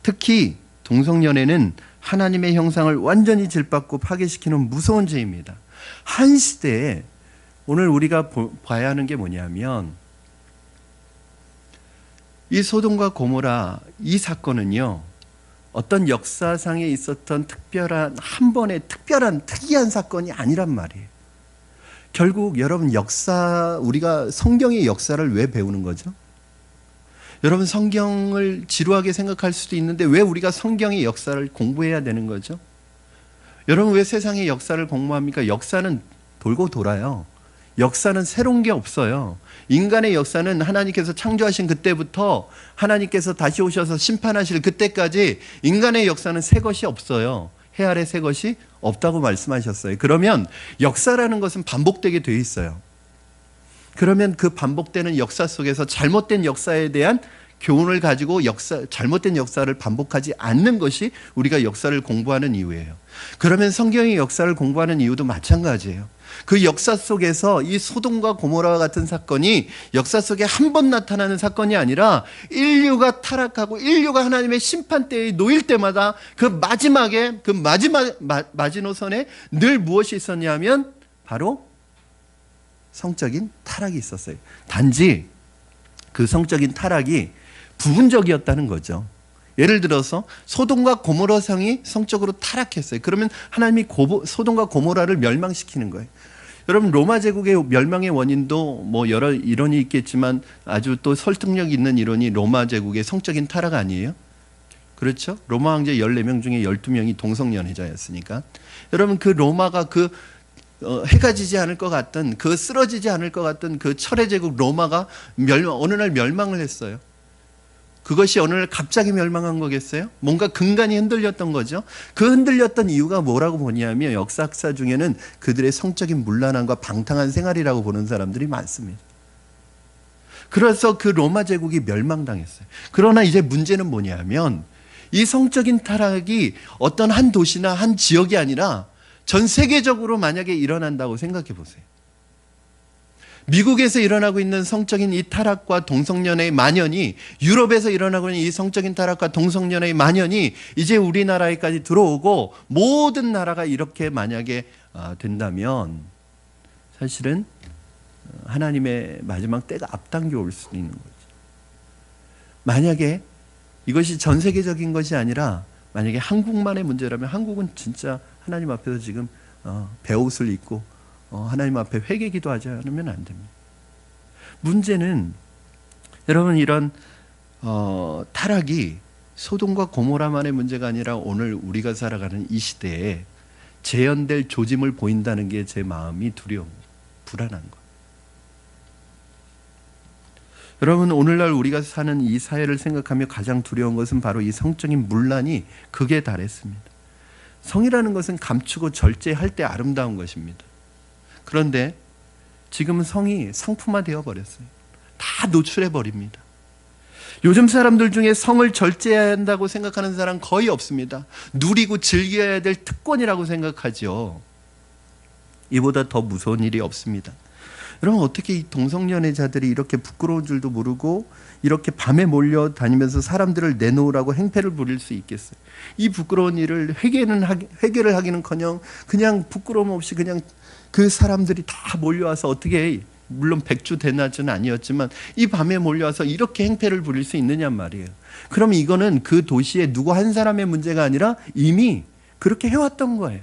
특히 동성연애는 하나님의 형상을 완전히 질받고 파괴시키는 무서운 죄입니다. 한 시대에 오늘 우리가 봐야 하는 게 뭐냐면 이 소돔과 고모라 이 사건은요, 어떤 역사상에 있었던 한 번의 특이한 사건이 아니란 말이에요. 결국 여러분, 우리가 성경의 역사를 왜 배우는 거죠? 여러분, 성경을 지루하게 생각할 수도 있는데 왜 우리가 성경의 역사를 공부해야 되는 거죠? 여러분, 왜 세상의 역사를 공부합니까? 역사는 돌고 돌아요. 역사는 새로운 게 없어요. 인간의 역사는 하나님께서 창조하신 그때부터 하나님께서 다시 오셔서 심판하실 그때까지 인간의 역사는 새 것이 없어요. 해 아래 새 것이 없다고 말씀하셨어요. 그러면 역사라는 것은 반복되게 돼 있어요. 그러면 그 반복되는 역사 속에서 잘못된 역사에 대한 교훈을 가지고 잘못된 역사를 반복하지 않는 것이 우리가 역사를 공부하는 이유예요. 그러면 성경의 역사를 공부하는 이유도 마찬가지예요. 그 역사 속에서 이 소돔과 고모라와 같은 사건이 역사 속에 한 번 나타나는 사건이 아니라 인류가 타락하고 인류가 하나님의 심판대에 놓일 때마다 그 마지막에 그 마지노선에 늘 무엇이 있었냐면 바로 성적인 타락이 있었어요. 단지 그 성적인 타락이 부분적이었다는 거죠. 예를 들어서 소돔과 고모라 성이 성적으로 타락했어요. 그러면 하나님이 소돔과 고모라를 멸망시키는 거예요. 여러분, 로마 제국의 멸망의 원인도 여러 이론이 있겠지만 아주 또 설득력 있는 이론이 로마 제국의 성적인 타락 아니에요? 그렇죠? 로마 황제 14명 중에 12명이 동성연애자였으니까. 여러분, 그 로마가 해가 지지 않을 것 같던 쓰러지지 않을 것 같던 그 철의 제국 로마가 어느 날 멸망을 했어요. 그것이 어느 날 갑자기 멸망한 거겠어요? 뭔가 근간이 흔들렸던 거죠. 그 흔들렸던 이유가 뭐라고 보냐면 역사학자 중에는 그들의 성적인 문란함과 방탕한 생활이라고 보는 사람들이 많습니다. 그래서 그 로마 제국이 멸망당했어요. 그러나 이제 문제는 뭐냐면 이 성적인 타락이 어떤 한 도시나 한 지역이 아니라 전 세계적으로 만약에 일어난다고 생각해 보세요. 미국에서 일어나고 있는 성적인 이 타락과 동성연애의 만연이, 유럽에서 일어나고 있는 이 성적인 타락과 동성연애의 만연이 이제 우리나라에까지 들어오고 모든 나라가 이렇게 만약에 된다면 사실은 하나님의 마지막 때가 앞당겨 올 수도 있는 거죠. 만약에 이것이 전 세계적인 것이 아니라 만약에 한국만의 문제라면 한국은 진짜 하나님 앞에서 지금 베옷을 입고 하나님 앞에 회개 기도하지 않으면 안 됩니다. 문제는 여러분 이런 타락이 소돔과 고모라만의 문제가 아니라 오늘 우리가 살아가는 이 시대에 재현될 조짐을 보인다는 게 제 마음이 두려워, 불안한 거예요. 여러분 오늘날 우리가 사는 이 사회를 생각하며 가장 두려운 것은 바로 이 성적인 문란이 극에 달했습니다. 성이라는 것은 감추고 절제할 때 아름다운 것입니다. 그런데 지금은 성이 상품화되어 버렸어요. 다 노출해 버립니다. 요즘 사람들 중에 성을 절제해야 한다고 생각하는 사람 거의 없습니다. 누리고 즐겨야 될 특권이라고 생각하죠. 이보다 더 무서운 일이 없습니다. 여러분 어떻게 이 동성연애자들이 이렇게 부끄러운 줄도 모르고 이렇게 밤에 몰려다니면서 사람들을 내놓으라고 행패를 부릴 수 있겠어요? 이 부끄러운 일을 회개를 하기는커녕 그냥 부끄러움 없이 그냥 그 사람들이 다 몰려와서 어떻게, 물론 백주대낮은 아니었지만 이 밤에 몰려와서 이렇게 행패를 부릴 수 있느냐 말이에요. 그럼 이거는 그 도시의 누구 한 사람의 문제가 아니라 이미 그렇게 해왔던 거예요.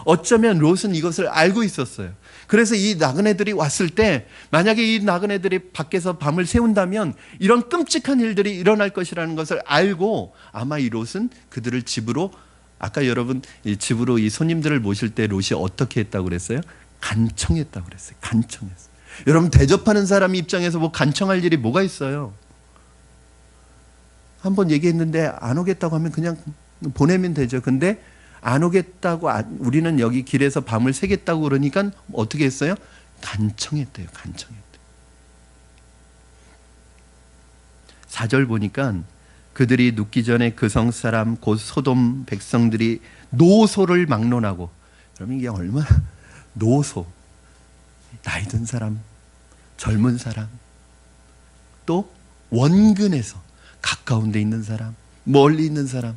어쩌면 롯은 이것을 알고 있었어요. 그래서 이 나그네들이 왔을 때 만약에 이 나그네들이 밖에서 밤을 새운다면 이런 끔찍한 일들이 일어날 것이라는 것을 알고 아마 이 롯은 그들을 집으로, 아까 여러분 이 집으로 이 손님들을 모실 때 롯이 어떻게 했다고 그랬어요? 간청했다고 그랬어요. 간청했어요. 여러분 대접하는 사람 입장에서 뭐 간청할 일이 뭐가 있어요? 한번 얘기했는데 안 오겠다고 하면 그냥 보내면 되죠. 근데 안 오겠다고, 우리는 여기 길에서 밤을 새겠다고 그러니까 어떻게 했어요? 간청했대요. 간청했대요. 4절 보니까 그들이 눕기 전에 그 성 사람 곧 소돔 백성들이 노소를 막론하고, 여러분 이게 얼마나, 노소, 나이 든 사람, 젊은 사람, 또 원근에서 가까운 데 있는 사람, 멀리 있는 사람,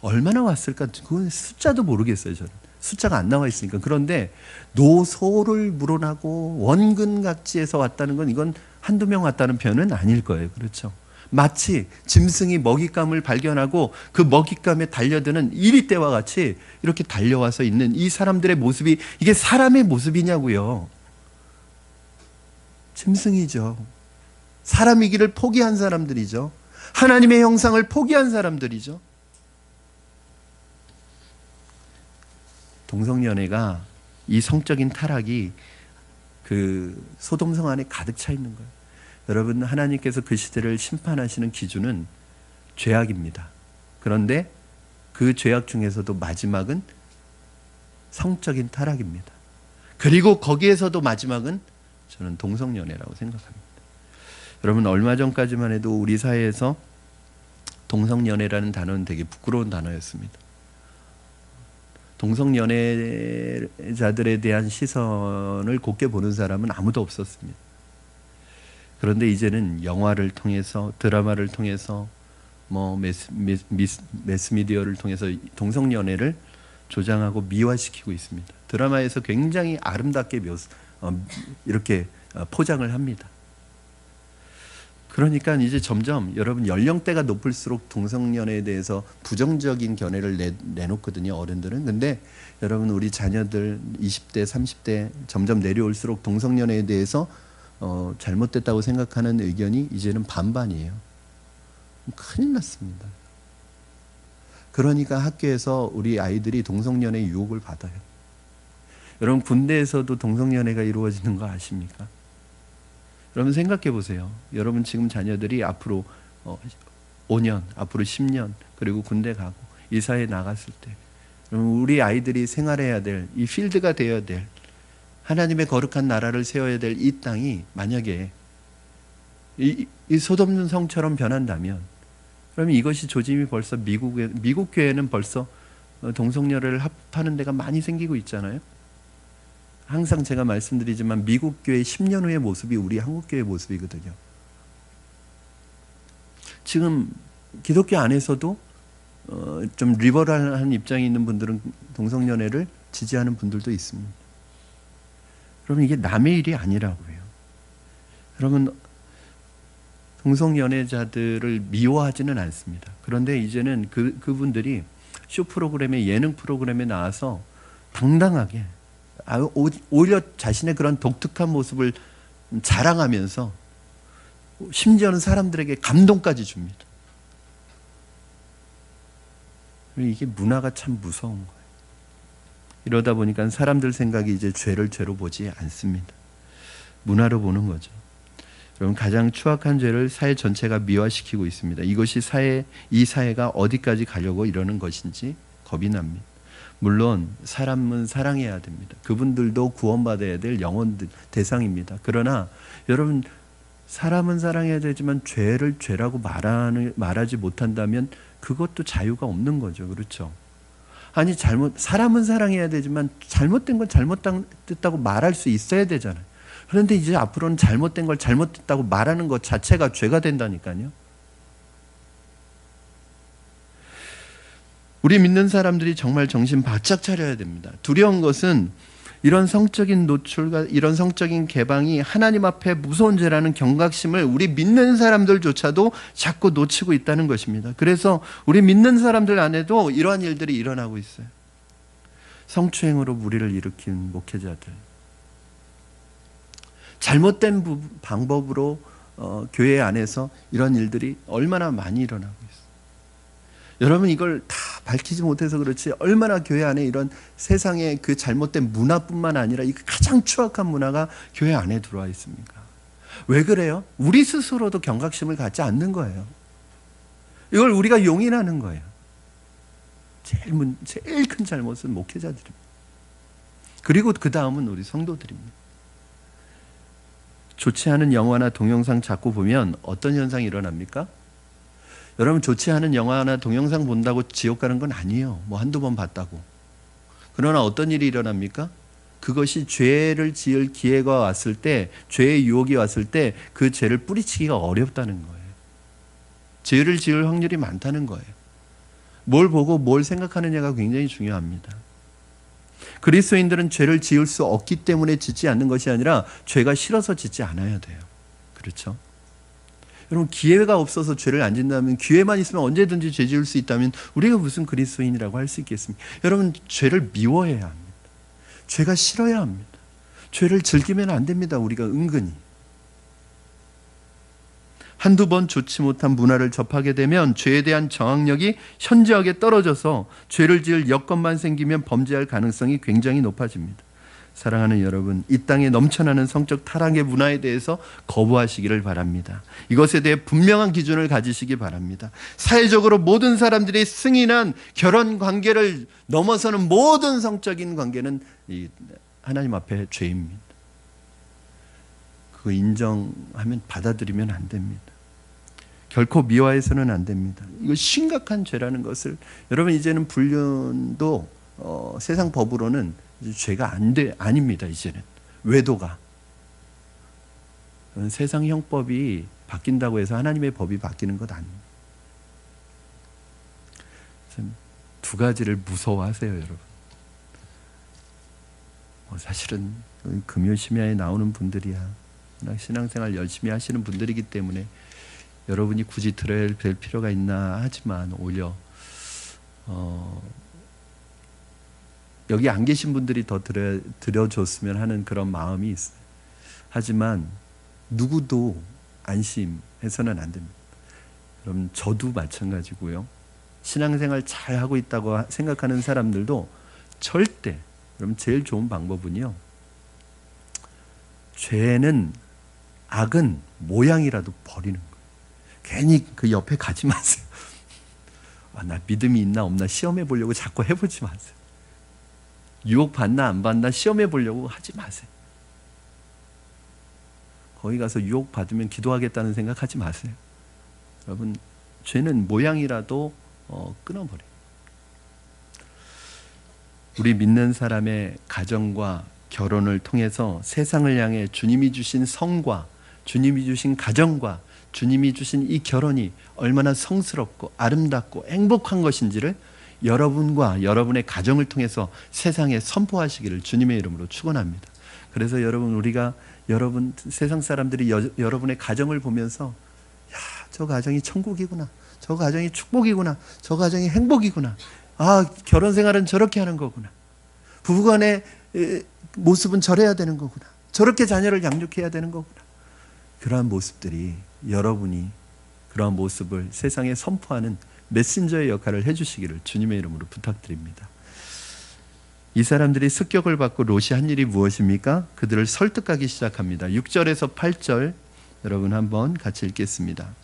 얼마나 왔을까? 그건 숫자도 모르겠어요. 저는 숫자가 안 나와 있으니까. 그런데 노소를 물어나고 원근각지에서 왔다는 건 이건 한두 명 왔다는 표현은 아닐 거예요. 그렇죠? 마치 짐승이 먹잇감을 발견하고 그 먹잇감에 달려드는 이리떼와 같이 이렇게 달려와서 있는 이 사람들의 모습이 이게 사람의 모습이냐고요. 짐승이죠. 사람이기를 포기한 사람들이죠. 하나님의 형상을 포기한 사람들이죠. 동성연애가, 이 성적인 타락이 그 소돔성 안에 가득 차 있는 거예요. 여러분 하나님께서 그 시대를 심판하시는 기준은 죄악입니다. 그런데 그 죄악 중에서도 마지막은 성적인 타락입니다. 그리고 거기에서도 마지막은 저는 동성연애라고 생각합니다. 여러분 얼마 전까지만 해도 우리 사회에서 동성연애라는 단어는 되게 부끄러운 단어였습니다. 동성연애자들에 대한 시선을 곱게 보는 사람은 아무도 없었습니다. 그런데 이제는 영화를 통해서, 드라마를 통해서, 뭐 매스미디어를 통해서 동성연애를 조장하고 미화시키고 있습니다. 드라마에서 굉장히 아름답게 이렇게 포장을 합니다. 그러니까 이제 점점 여러분 연령대가 높을수록 동성연애에 대해서 부정적인 견해를 내놓거든요, 어른들은. 근데 여러분 우리 자녀들 20대, 30대 점점 내려올수록 동성연애에 대해서 잘못됐다고 생각하는 의견이 이제는 반반이에요. 큰일 났습니다. 그러니까 학교에서 우리 아이들이 동성연애 유혹을 받아요. 여러분 군대에서도 동성연애가 이루어지는 거 아십니까? 여러분 생각해 보세요. 여러분 지금 자녀들이 앞으로 5년, 앞으로 10년, 그리고 군대 가고 이 사회에 나갔을 때 우리 아이들이 생활해야 될 이 필드가 되어야 될, 하나님의 거룩한 나라를 세워야 될 이 땅이 만약에 이 소돔 성처럼 변한다면, 그러면 이것이 조짐이 벌써 미국 교회는 벌써 동성연애를 합하는 데가 많이 생기고 있잖아요. 항상 제가 말씀드리지만 미국 교회 10년 후의 모습이 우리 한국 교회의 모습이거든요. 지금 기독교 안에서도 좀 리버럴한 입장에 있는 분들은 동성연애를 지지하는 분들도 있습니다. 그러면 이게 남의 일이 아니라고요. 여러분 동성연애자들을 미워하지는 않습니다. 그런데 이제는 그분들이 쇼 프로그램에, 예능 프로그램에 나와서 당당하게 오히려 자신의 그런 독특한 모습을 자랑하면서 심지어는 사람들에게 감동까지 줍니다. 이게 문화가 참 무서운 거예요. 이러다 보니까 사람들 생각이 이제 죄를 죄로 보지 않습니다. 문화로 보는 거죠. 여러분, 가장 추악한 죄를 사회 전체가 미화시키고 있습니다. 이것이 이 사회가 어디까지 가려고 이러는 것인지 겁이 납니다. 물론 사람은 사랑해야 됩니다. 그분들도 구원받아야 될 영혼들 대상입니다. 그러나 여러분, 사람은 사랑해야 되지만 죄를 죄라고 말하지 못한다면 그것도 자유가 없는 거죠. 그렇죠? 아니, 사람은 사랑해야 되지만 잘못된 건 잘못됐다고 말할 수 있어야 되잖아요. 그런데 이제 앞으로는 잘못된 걸 잘못됐다고 말하는 것 자체가 죄가 된다니까요. 우리 믿는 사람들이 정말 정신 바짝 차려야 됩니다. 두려운 것은 이런 성적인 노출과 이런 성적인 개방이 하나님 앞에 무서운 죄라는 경각심을 우리 믿는 사람들조차도 자꾸 놓치고 있다는 것입니다. 그래서 우리 믿는 사람들 안에도 이러한 일들이 일어나고 있어요. 성추행으로 무리를 일으킨 목회자들, 잘못된 방법으로 교회 안에서 이런 일들이 얼마나 많이 일어나고 있어요. 여러분, 이걸 다 밝히지 못해서 그렇지 얼마나 교회 안에 이런 세상의 그 잘못된 문화뿐만 아니라 이 가장 추악한 문화가 교회 안에 들어와 있습니까? 왜 그래요? 우리 스스로도 경각심을 갖지 않는 거예요. 이걸 우리가 용인하는 거예요. 제일 큰 잘못은 목회자들입니다. 그리고 그 다음은 우리 성도들입니다. 좋지 않은 영화나 동영상 자꾸 보면 어떤 현상이 일어납니까? 여러분, 좋지 않은 영화나 동영상 본다고 지옥 가는 건 아니에요. 뭐 한두 번 봤다고. 그러나 어떤 일이 일어납니까? 그것이 죄를 지을 기회가 왔을 때, 죄의 유혹이 왔을 때 그 죄를 뿌리치기가 어렵다는 거예요. 죄를 지을 확률이 많다는 거예요. 뭘 보고 뭘 생각하느냐가 굉장히 중요합니다. 그리스도인들은 죄를 지을 수 없기 때문에 짓지 않는 것이 아니라 죄가 싫어서 짓지 않아야 돼요. 그렇죠? 여러분, 기회가 없어서 죄를 안 짓는다면, 기회만 있으면 언제든지 죄 지을 수 있다면 우리가 무슨 그리스도인이라고 할 수 있겠습니까? 여러분, 죄를 미워해야 합니다. 죄가 싫어야 합니다. 죄를 즐기면 안 됩니다. 우리가 은근히. 한두 번 좋지 못한 문화를 접하게 되면 죄에 대한 저항력이 현저하게 떨어져서 죄를 지을 여건만 생기면 범죄할 가능성이 굉장히 높아집니다. 사랑하는 여러분, 이 땅에 넘쳐나는 성적 타락의 문화에 대해서 거부하시기를 바랍니다. 이것에 대해 분명한 기준을 가지시기 바랍니다. 사회적으로 모든 사람들이 승인한 결혼 관계를 넘어서는 모든 성적인 관계는 하나님 앞에 죄입니다. 그거 인정하면 받아들이면 안 됩니다. 결코 미화해서는 안 됩니다. 이거 심각한 죄라는 것을, 여러분, 이제는 불륜도 세상 법으로는 죄가 아닙니다. 이제는 외도가, 세상 형법이 바뀐다고 해서 하나님의 법이 바뀌는 것 아닙니다. 두 가지를 무서워하세요, 여러분. 사실은 금요 심야에 나오는 분들이야 신앙생활 열심히 하시는 분들이기 때문에 여러분이 굳이 들어야 될 필요가 있나 하지만, 오히려 여기 안 계신 분들이 더 들어줬으면 하는 그런 마음이 있어요. 하지만 누구도 안심해서는 안 됩니다. 여러분, 저도 마찬가지고요. 신앙생활 잘 하고 있다고 생각하는 사람들도 절대, 여러분, 제일 좋은 방법은요, 죄는, 악은 모양이라도 버리는 거예요. 괜히 그 옆에 가지 마세요. 나 믿음이 있나 없나 시험해 보려고 자꾸 해보지 마세요. 유혹 받나 안 받나 시험해 보려고 하지 마세요. 거기 가서 유혹 받으면 기도하겠다는 생각하지 마세요. 여러분, 죄는 모양이라도 끊어버려요. 우리 믿는 사람의 가정과 결혼을 통해서 세상을 향해 주님이 주신 성과, 주님이 주신 가정과 주님이 주신 이 결혼이 얼마나 성스럽고 아름답고 행복한 것인지를 여러분과 여러분의 가정을 통해서 세상에 선포하시기를 주님의 이름으로 축원합니다. 그래서 여러분, 여러분 세상 사람들이 여러분의 가정을 보면서, 야, 저 가정이 천국이구나, 저 가정이 축복이구나, 저 가정이 행복이구나, 결혼 생활은 저렇게 하는 거구나, 부부간의 모습은 저래야 되는 거구나, 저렇게 자녀를 양육해야 되는 거구나, 그러한 모습들이 여러분이 그러한 모습을 세상에 선포하는 메신저의 역할을 해주시기를 주님의 이름으로 부탁드립니다. 이 사람들이 습격을 받고 롯이 한 일이 무엇입니까? 그들을 설득하기 시작합니다. 6절에서 8절 여러분 한번 같이 읽겠습니다.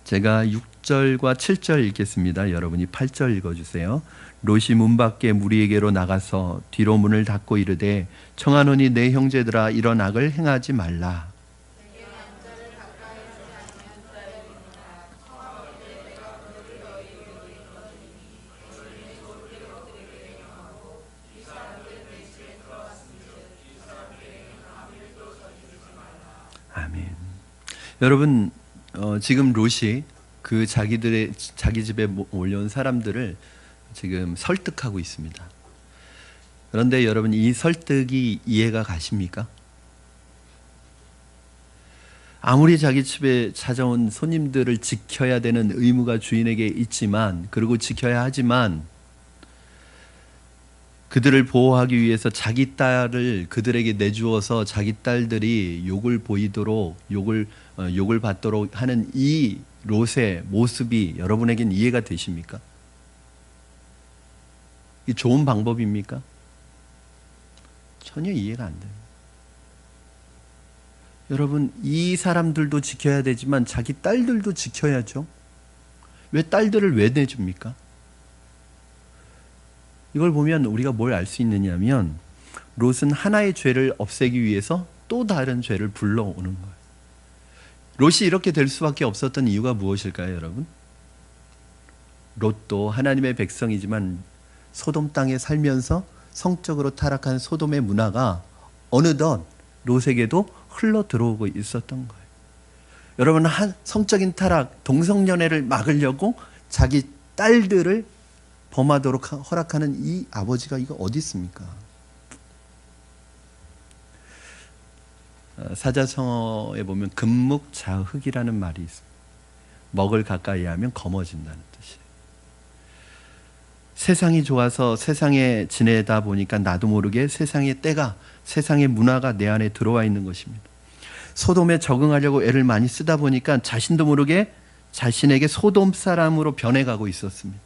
제가 6절과 7절 읽겠습니다. 여러분이 8절 읽어주세요. 롯이 문 밖에 무리에게로 나가서 뒤로 문을 닫고 이르되 청하노니 내 형제들아 이런 악을 행하지 말라. 아멘. 여러분 지금 롯이 그 자기 집에 몰려온 사람들을 지금 설득하고 있습니다. 그런데 여러분 이 설득이 이해가 가십니까? 아무리 자기 집에 찾아온 손님들을 지켜야 되는 의무가 주인에게 있지만, 그리고 지켜야 하지만 그들을 보호하기 위해서 자기 딸을 그들에게 내주어서 자기 딸들이 욕을 보이도록 욕을 받도록 하는 이 롯의 모습이 여러분에겐 이해가 되십니까? 이 좋은 방법입니까? 전혀 이해가 안 돼요. 여러분 이 사람들도 지켜야 되지만 자기 딸들도 지켜야죠. 왜 딸들을 왜 내줍니까? 이걸 보면 우리가 뭘 알 수 있느냐면 롯은 하나의 죄를 없애기 위해서 또 다른 죄를 불러오는 거예요. 롯이 이렇게 될 수밖에 없었던 이유가 무엇일까요, 여러분? 롯도 하나님의 백성이지만 소돔 땅에 살면서 성적으로 타락한 소돔의 문화가 어느덧 롯에게도 흘러 들어오고 있었던 거예요. 여러분 성적인 타락, 동성연애를 막으려고 자기 딸들을 범하도록 허락하는 이 아버지가 이거 어디 있습니까? 사자성어에 보면 금묵자흑이라는 말이 있습니다. 먹을 가까이 하면 검어진다는 뜻이에요. 세상이 좋아서 세상에 지내다 보니까 나도 모르게 세상의 때가, 세상의 문화가 내 안에 들어와 있는 것입니다. 소돔에 적응하려고 애를 많이 쓰다 보니까 자신도 모르게 자신에게 소돔 사람으로 변해가고 있었습니다.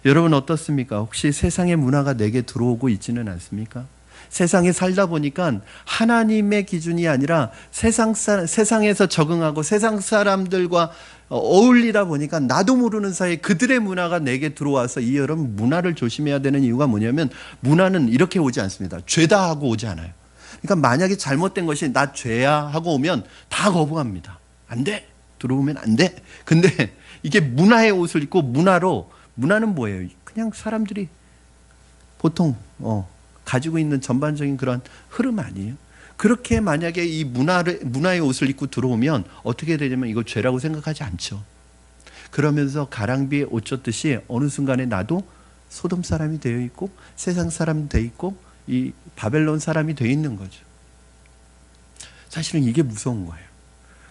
여러분 어떻습니까? 혹시 세상의 문화가 내게 들어오고 있지는 않습니까? 세상에 살다 보니까 하나님의 기준이 아니라 세상에서 적응하고 세상 사람들과 어울리다 보니까 나도 모르는 사이에 그들의 문화가 내게 들어와서, 이 여러분 문화를 조심해야 되는 이유가 뭐냐면 문화는 이렇게 오지 않습니다. 죄다 하고 오지 않아요. 그러니까 만약에 잘못된 것이 나 죄야 하고 오면 다 거부합니다. 안 돼. 들어오면 안 돼. 근데 이게 문화의 옷을 입고 문화는 뭐예요? 그냥 사람들이 보통 가지고 있는 전반적인 그런 흐름 아니에요? 그렇게 만약에 이 문화의 옷을 입고 들어오면 어떻게 되냐면 이거 죄라고 생각하지 않죠. 그러면서 가랑비에 옷 젖듯이 어느 순간에 나도 소돔 사람이 되어 있고 세상 사람이 되어 있고 이 바벨론 사람이 되어 있는 거죠. 사실은 이게 무서운 거예요.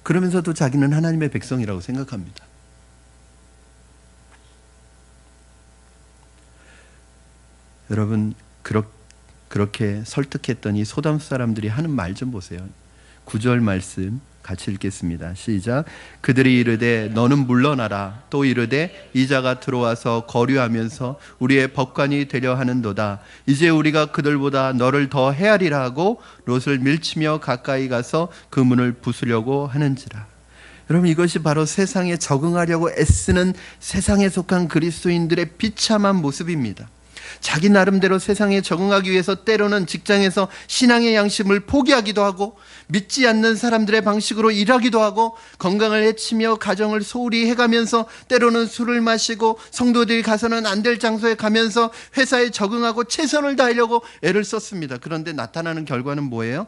그러면서도 자기는 하나님의 백성이라고 생각합니다. 여러분 그렇게 설득했더니 소돔 사람들이 하는 말 좀 보세요. 9절 말씀 같이 읽겠습니다. 시작. 그들이 이르되 너는 물러나라. 또 이르되 이자가 들어와서 거류하면서 우리의 법관이 되려 하는도다. 이제 우리가 그들보다 너를 더 헤아리라 하고 롯을 밀치며 가까이 가서 그 문을 부수려고 하는지라. 여러분 이것이 바로 세상에 적응하려고 애쓰는 세상에 속한 그리스도인들의 비참한 모습입니다. 자기 나름대로 세상에 적응하기 위해서 때로는 직장에서 신앙의 양심을 포기하기도 하고 믿지 않는 사람들의 방식으로 일하기도 하고 건강을 해치며 가정을 소홀히 해가면서 때로는 술을 마시고 성도들이 가서는 안 될 장소에 가면서 회사에 적응하고 최선을 다하려고 애를 썼습니다. 그런데 나타나는 결과는 뭐예요?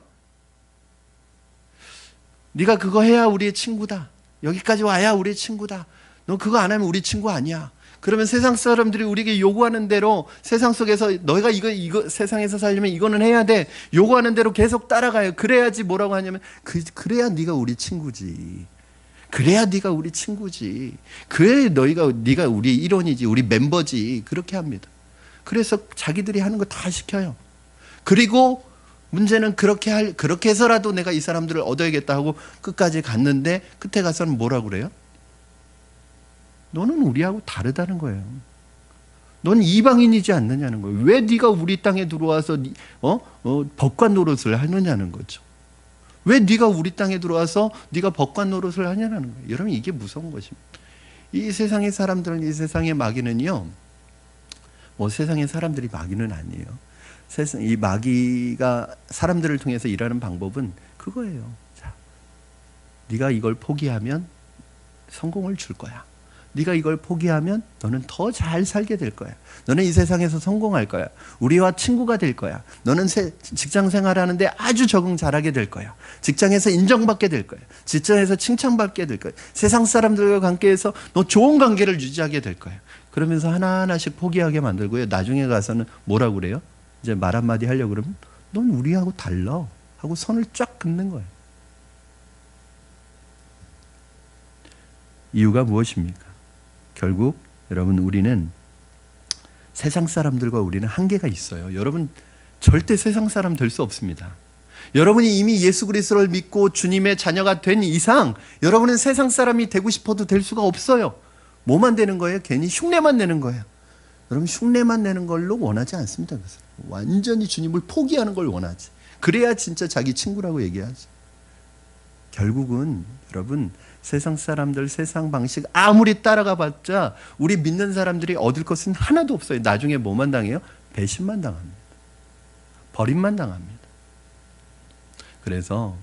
네가 그거 해야 우리의 친구다. 여기까지 와야 우리의 친구다. 너 그거 안 하면 우리 친구 아니야. 그러면 세상 사람들이 우리에게 요구하는 대로 세상 속에서 너희가 이거 세상에서 살려면 이거는 해야 돼. 요구하는 대로 계속 따라가요. 그래야지 뭐라고 하냐면 그래야 네가 우리 친구지. 그래야 네가 우리 친구지. 그래 네가 우리 일원이지. 우리 멤버지. 그렇게 합니다. 그래서 자기들이 하는 거 다 시켜요. 그리고 문제는 그렇게 해서라도 내가 이 사람들을 얻어야겠다 하고 끝까지 갔는데 끝에 가서는 뭐라고 그래요? 너는 우리하고 다르다는 거예요. 넌 이방인이지 않느냐는 거예요. 왜 네가 우리 땅에 들어와서 법관 노릇을 하느냐는 거죠. 왜 네가 우리 땅에 들어와서 네가 법관 노릇을 하냐는 거예요. 여러분, 이게 무서운 것입니다. 이 세상의 사람들은, 이 세상의 마귀는요, 뭐 세상의 사람들이 마귀는 아니에요. 이 마귀가 사람들을 통해서 일하는 방법은 그거예요. 자, 네가 이걸 포기하면 성공을 줄 거야. 네가 이걸 포기하면 너는 더 잘 살게 될 거야. 너는 이 세상에서 성공할 거야. 우리와 친구가 될 거야. 너는 직장 생활하는데 아주 적응 잘하게 될 거야. 직장에서 인정받게 될 거야. 직장에서 칭찬받게 될 거야. 세상 사람들과 관계에서 너 좋은 관계를 유지하게 될 거야. 그러면서 하나하나씩 포기하게 만들고요. 나중에 가서는 뭐라고 그래요? 이제 말 한마디 하려고 그러면 넌 우리하고 달라 하고 선을 쫙 긋는 거예요. 이유가 무엇입니까? 결국 여러분, 우리는 세상 사람들과 우리는 한계가 있어요. 여러분, 절대 세상 사람 될 수 없습니다. 여러분이 이미 예수 그리스도를 믿고 주님의 자녀가 된 이상 여러분은 세상 사람이 되고 싶어도 될 수가 없어요. 뭐만 되는 거예요? 괜히 흉내만 내는 거예요. 여러분, 흉내만 내는 걸로 원하지 않습니다. 그래서 완전히 주님을 포기하는 걸 원하지. 그래야 진짜 자기 친구라고 얘기하지. 결국은 여러분, 세상 사람들, 세상 방식 아무리 따라가 봤자 우리 믿는 사람들이 얻을 것은 하나도 없어요. 나중에 뭐만 당해요? 배신만 당합니다. 버림만 당합니다. 그래서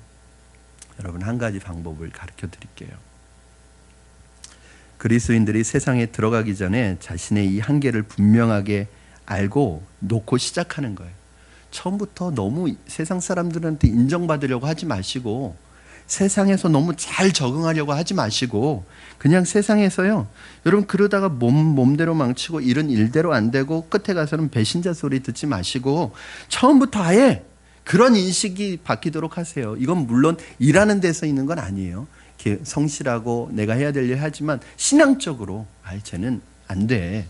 여러분, 한 가지 방법을 가르쳐 드릴게요. 그리스도인들이 세상에 들어가기 전에 자신의 이 한계를 분명하게 알고 놓고 시작하는 거예요. 처음부터 너무 세상 사람들한테 인정받으려고 하지 마시고, 세상에서 너무 잘 적응하려고 하지 마시고, 그냥 세상에서요, 여러분, 그러다가 몸대로 망치고 일은 일대로 안 되고 끝에 가서는 배신자 소리 듣지 마시고 처음부터 아예 그런 인식이 바뀌도록 하세요. 이건 물론 일하는 데서 있는 건 아니에요. 성실하고 내가 해야 될 일 하지만 신앙적으로 쟤는 안 돼.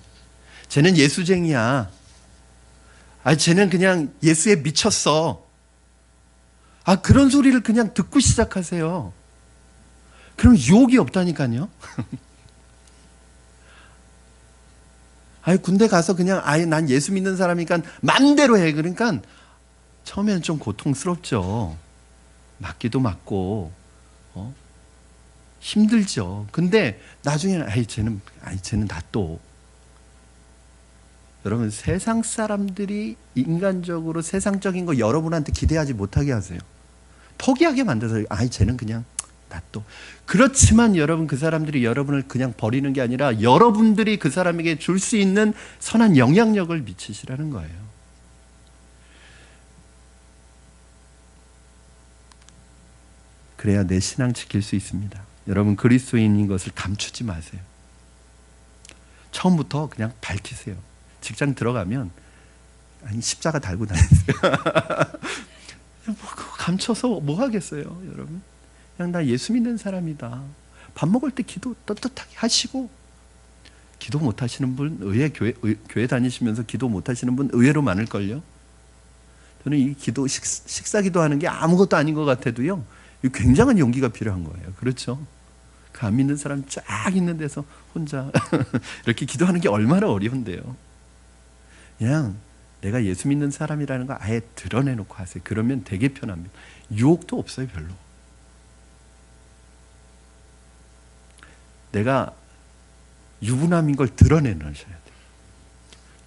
쟤는 예수쟁이야. 쟤는 그냥 예수에 미쳤어. 그런 소리를 그냥 듣고 시작하세요. 그럼 유혹이 없다니까요. 군대 가서 그냥 난 예수 믿는 사람이니까 맘대로 해. 그러니까 처음에는 좀 고통스럽죠. 맞기도 맞고 힘들죠. 근데 나중에는 쟤는 놔둬. 여러분, 세상 사람들이 인간적으로 세상적인 거 여러분한테 기대하지 못하게 하세요. 포기하게 만들어서 쟤는 그냥 놔둬. 그렇지만 여러분, 그 사람들이 여러분을 그냥 버리는 게 아니라 여러분들이 그 사람에게 줄 수 있는 선한 영향력을 미치시라는 거예요. 그래야 내 신앙 지킬 수 있습니다. 여러분, 그리스도인인 것을 감추지 마세요. 처음부터 그냥 밝히세요. 직장 들어가면 십자가 달고 다니세요. 그거 감춰서 뭐 하겠어요, 여러분? 그냥 나 예수 믿는 사람이다. 밥 먹을 때 기도 떳떳하게 하시고, 기도 못 하시는 분, 교회 다니시면서 기도 못 하시는 분 의외로 많을걸요. 저는 이 식사 기도하는 게 아무것도 아닌 것 같아도요, 굉장한 용기가 필요한 거예요. 그렇죠? 그 안 믿는 사람 쫙 있는 데서 혼자 이렇게 기도하는 게 얼마나 어려운데요. 그냥 내가 예수 믿는 사람이라는 거 아예 드러내놓고 하세요. 그러면 되게 편합니다. 유혹도 없어요, 별로. 내가 유부남인 걸 드러내놓으셔야 돼요.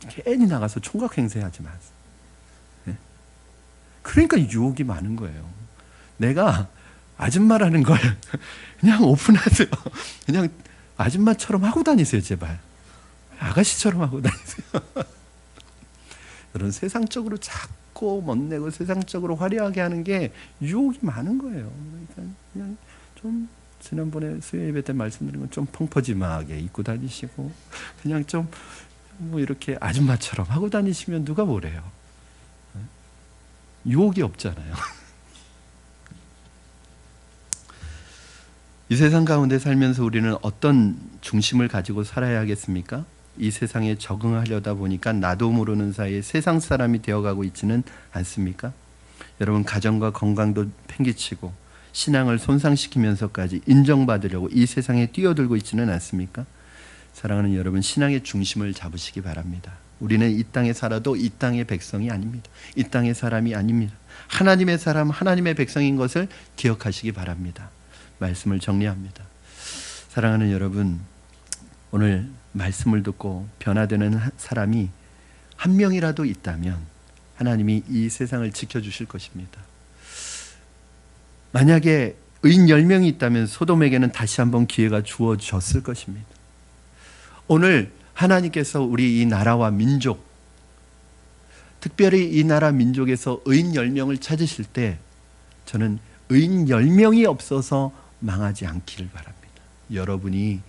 괜히 나가서 총각 행세하지 마세요. 네? 그러니까 유혹이 많은 거예요. 내가 아줌마라는 걸 그냥 오픈하세요. 그냥 아줌마처럼 하고 다니세요, 제발. 아가씨처럼 하고 다니세요. 그런 세상적으로 자꾸 멋내고 세상적으로 화려하게 하는 게 유혹이 많은 거예요. 그러니까 그냥 좀 지난번에 수요 예배 때 말씀드린 건 좀 펑퍼짐하게 입고 다니시고 그냥 좀 뭐 이렇게 아줌마처럼 하고 다니시면 누가 뭐래요? 유혹이 없잖아요. 이 세상 가운데 살면서 우리는 어떤 중심을 가지고 살아야 하겠습니까? 이 세상에 적응하려다 보니까 나도 모르는 사이에 세상 사람이 되어가고 있지는 않습니까? 여러분 가정과 건강도 팽개치고 신앙을 손상시키면서까지 인정받으려고 이 세상에 뛰어들고 있지는 않습니까? 사랑하는 여러분, 신앙의 중심을 잡으시기 바랍니다. 우리는 이 땅에 살아도 이 땅의 백성이 아닙니다. 이 땅의 사람이 아닙니다. 하나님의 사람, 하나님의 백성인 것을 기억하시기 바랍니다. 말씀을 정리합니다. 사랑하는 여러분, 오늘 말씀을 듣고 변화되는 사람이 한 명이라도 있다면 하나님이 이 세상을 지켜주실 것입니다. 만약에 의인 10명이 있다면 소돔에게는 다시 한번 기회가 주어졌을 것입니다. 오늘 하나님께서 우리 이 나라와 민족, 특별히 이 나라 민족에서 의인 10명을 찾으실 때 저는 의인 10명이 없어서 망하지 않기를 바랍니다. 여러분이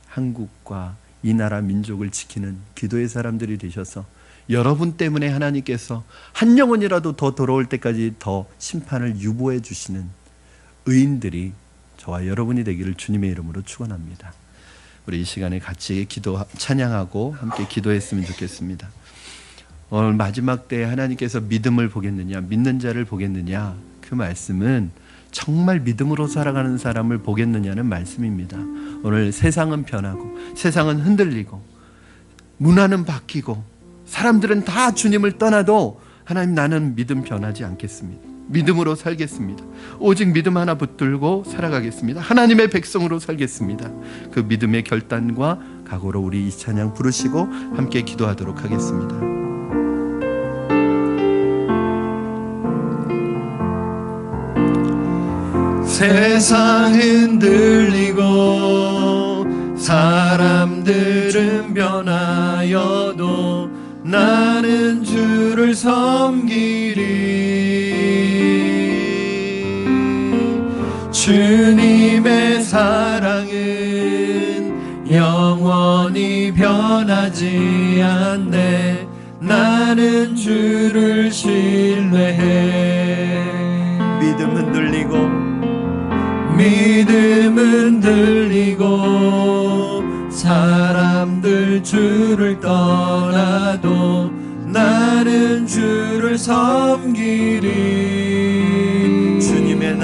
한국과 이 나라 민족을 지키는 기도의 사람들이 되셔서 여러분 때문에 하나님께서 한 영혼이라도 더 돌아올 때까지 더 심판을 유보해 주시는 의인들이 저와 여러분이 되기를 주님의 이름으로 축원합니다. 우리 이 시간에 같이 찬양하고 함께 기도했으면 좋겠습니다. 오늘 마지막 때에 하나님께서 믿음을 보겠느냐, 믿는 자를 보겠느냐, 그 말씀은 정말 믿음으로 살아가는 사람을 보겠느냐는 말씀입니다. 오늘 세상은 변하고 세상은 흔들리고 문화는 바뀌고 사람들은 다 주님을 떠나도 하나님, 나는 믿음 변하지 않겠습니다. 믿음으로 살겠습니다. 오직 믿음 하나 붙들고 살아가겠습니다. 하나님의 백성으로 살겠습니다. 그 믿음의 결단과 각오로 우리 이 찬양 부르시고 함께 기도하도록 하겠습니다. 세상 흔들리고 사람들은 변하여도 나는 주를 섬기리. 주님의 사랑은 영원히 변하지 않네. 나는 주를 신뢰해. 믿음 흔들리고 사람들 주를 떠나도 나는 주를 섬기리. 주님의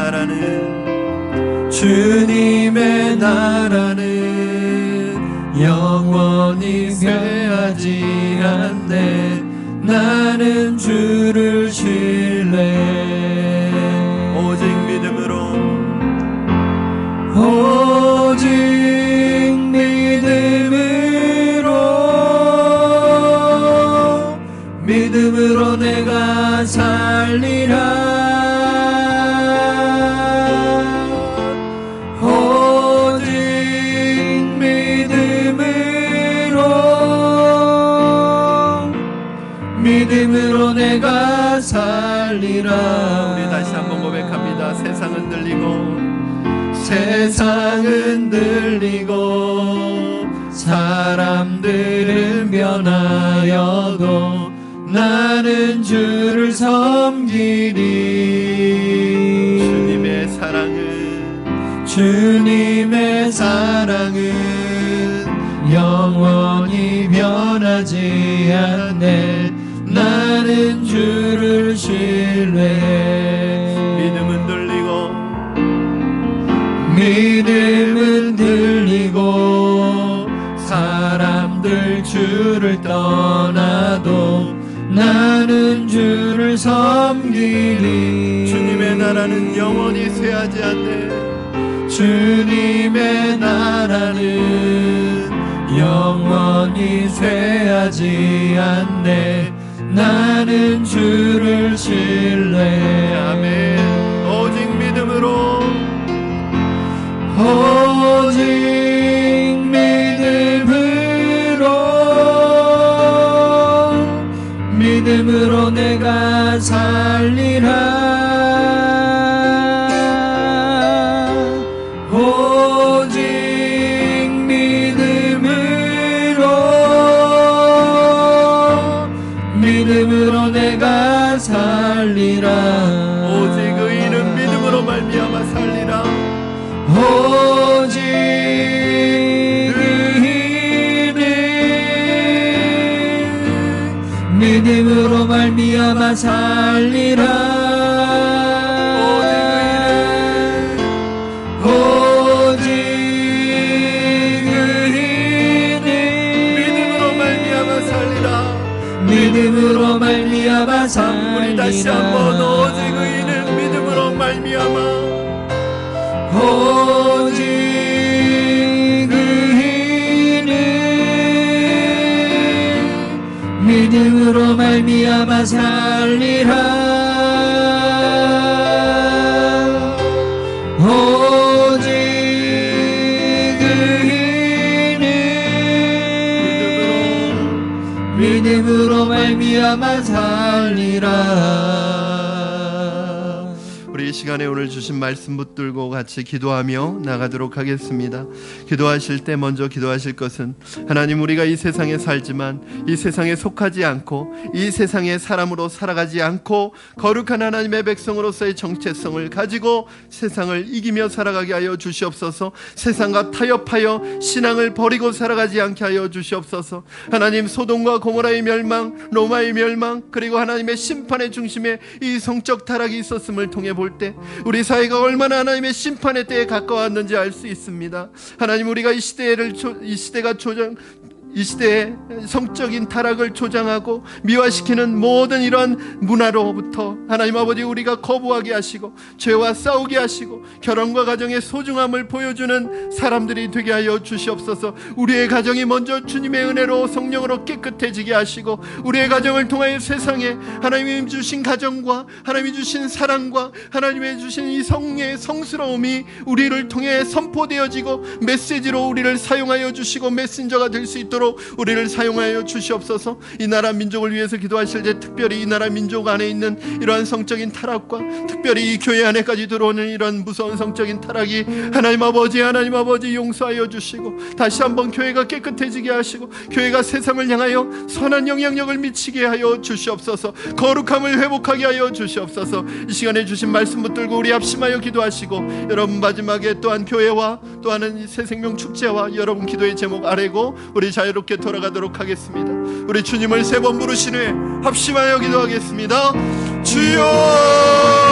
나라는 영원히 쇠하지 않네. 나는 주를 신뢰해. 오직 믿음으로 내가 살리라. 오직 믿음으로 내가 살리라. 우리 다시 한번 고백합니다. 세상 흔들리고 사람들은 변하여도 나는 주를 섬기리. 주님의 사랑은 영원히 변하지 않네. 나는 주를 신뢰해. 믿음은 들리고 사람들 주를 떠나도 나는 주를 섬기리. 주님의 나라는 영원히 쇠하지 않네. 주님의 나라는 영원히 쇠하지 않네. 나는 주를 신뢰해. 아멘. 오직 믿음으로 내가 살리라. 오직 믿음으로 내가 살리라. 오직 의인은 믿음으로 말미암아 살리라. 오직 믿음으로 말미암아 살리라. 오직 의인은 믿음으로 말미암아 살리라. 오직 의인은 믿음으로 말미암아 살리라. 우리 이 시간에 오늘 주신 말씀 붙들고 같이 기도하며 나가도록 하겠습니다. 기도하실 때 먼저 기도하실 것은 하나님, 우리가 이 세상에 살지만 이 세상에 속하지 않고 이 세상의 사람으로 살아가지 않고 거룩한 하나님의 백성으로서의 정체성을 가지고 세상을 이기며 살아가게 하여 주시옵소서. 세상과 타협하여 신앙을 버리고 살아가지 않게 하여 주시옵소서. 하나님, 소돔과 고모라의 멸망, 로마의 멸망, 그리고 하나님의 심판의 중심에 이 성적 타락이 있었음을 통해 볼 때 우리 사회가 얼마나 하나님의 심판의 때에 가까웠는지 알 수 있습니다. 하나님, 우리가 이 시대의 성적인 타락을 조장하고 미화시키는 모든 이러한 문화로부터 하나님 아버지, 우리가 거부하게 하시고 죄와 싸우게 하시고 결혼과 가정의 소중함을 보여주는 사람들이 되게 하여 주시옵소서. 우리의 가정이 먼저 주님의 은혜로 성령으로 깨끗해지게 하시고 우리의 가정을 통하여 세상에 하나님이 주신 가정과 하나님이 주신 사랑과 하나님이 주신 이 성의 성스러움이 우리를 통해 선포되어지고 메시지로 우리를 사용하여 주시고 메신저가 될 수 있도록 우리를 사용하여 주시옵소서. 이 나라 민족을 위해서 기도하실 때 특별히 이 나라 민족 안에 있는 이러한 성적인 타락과 특별히 이 교회 안에까지 들어오는 이런 무서운 성적인 타락이 하나님 아버지 용서하여 주시고 다시 한번 교회가 깨끗해지게 하시고 교회가 세상을 향하여 선한 영향력을 미치게 하여 주시옵소서. 거룩함을 회복하게 하여 주시옵소서. 이 시간에 주신 말씀 붙들고 우리 합심하여 기도하시고 여러분 마지막에 또한 교회와 또한 새 생명 축제와 여러분 기도의 제목 아래고 우리 자유롭게 돌아가도록 하겠습니다. 우리 주님을 세 번 부르신 후에 합심하여 기도하겠습니다. 주여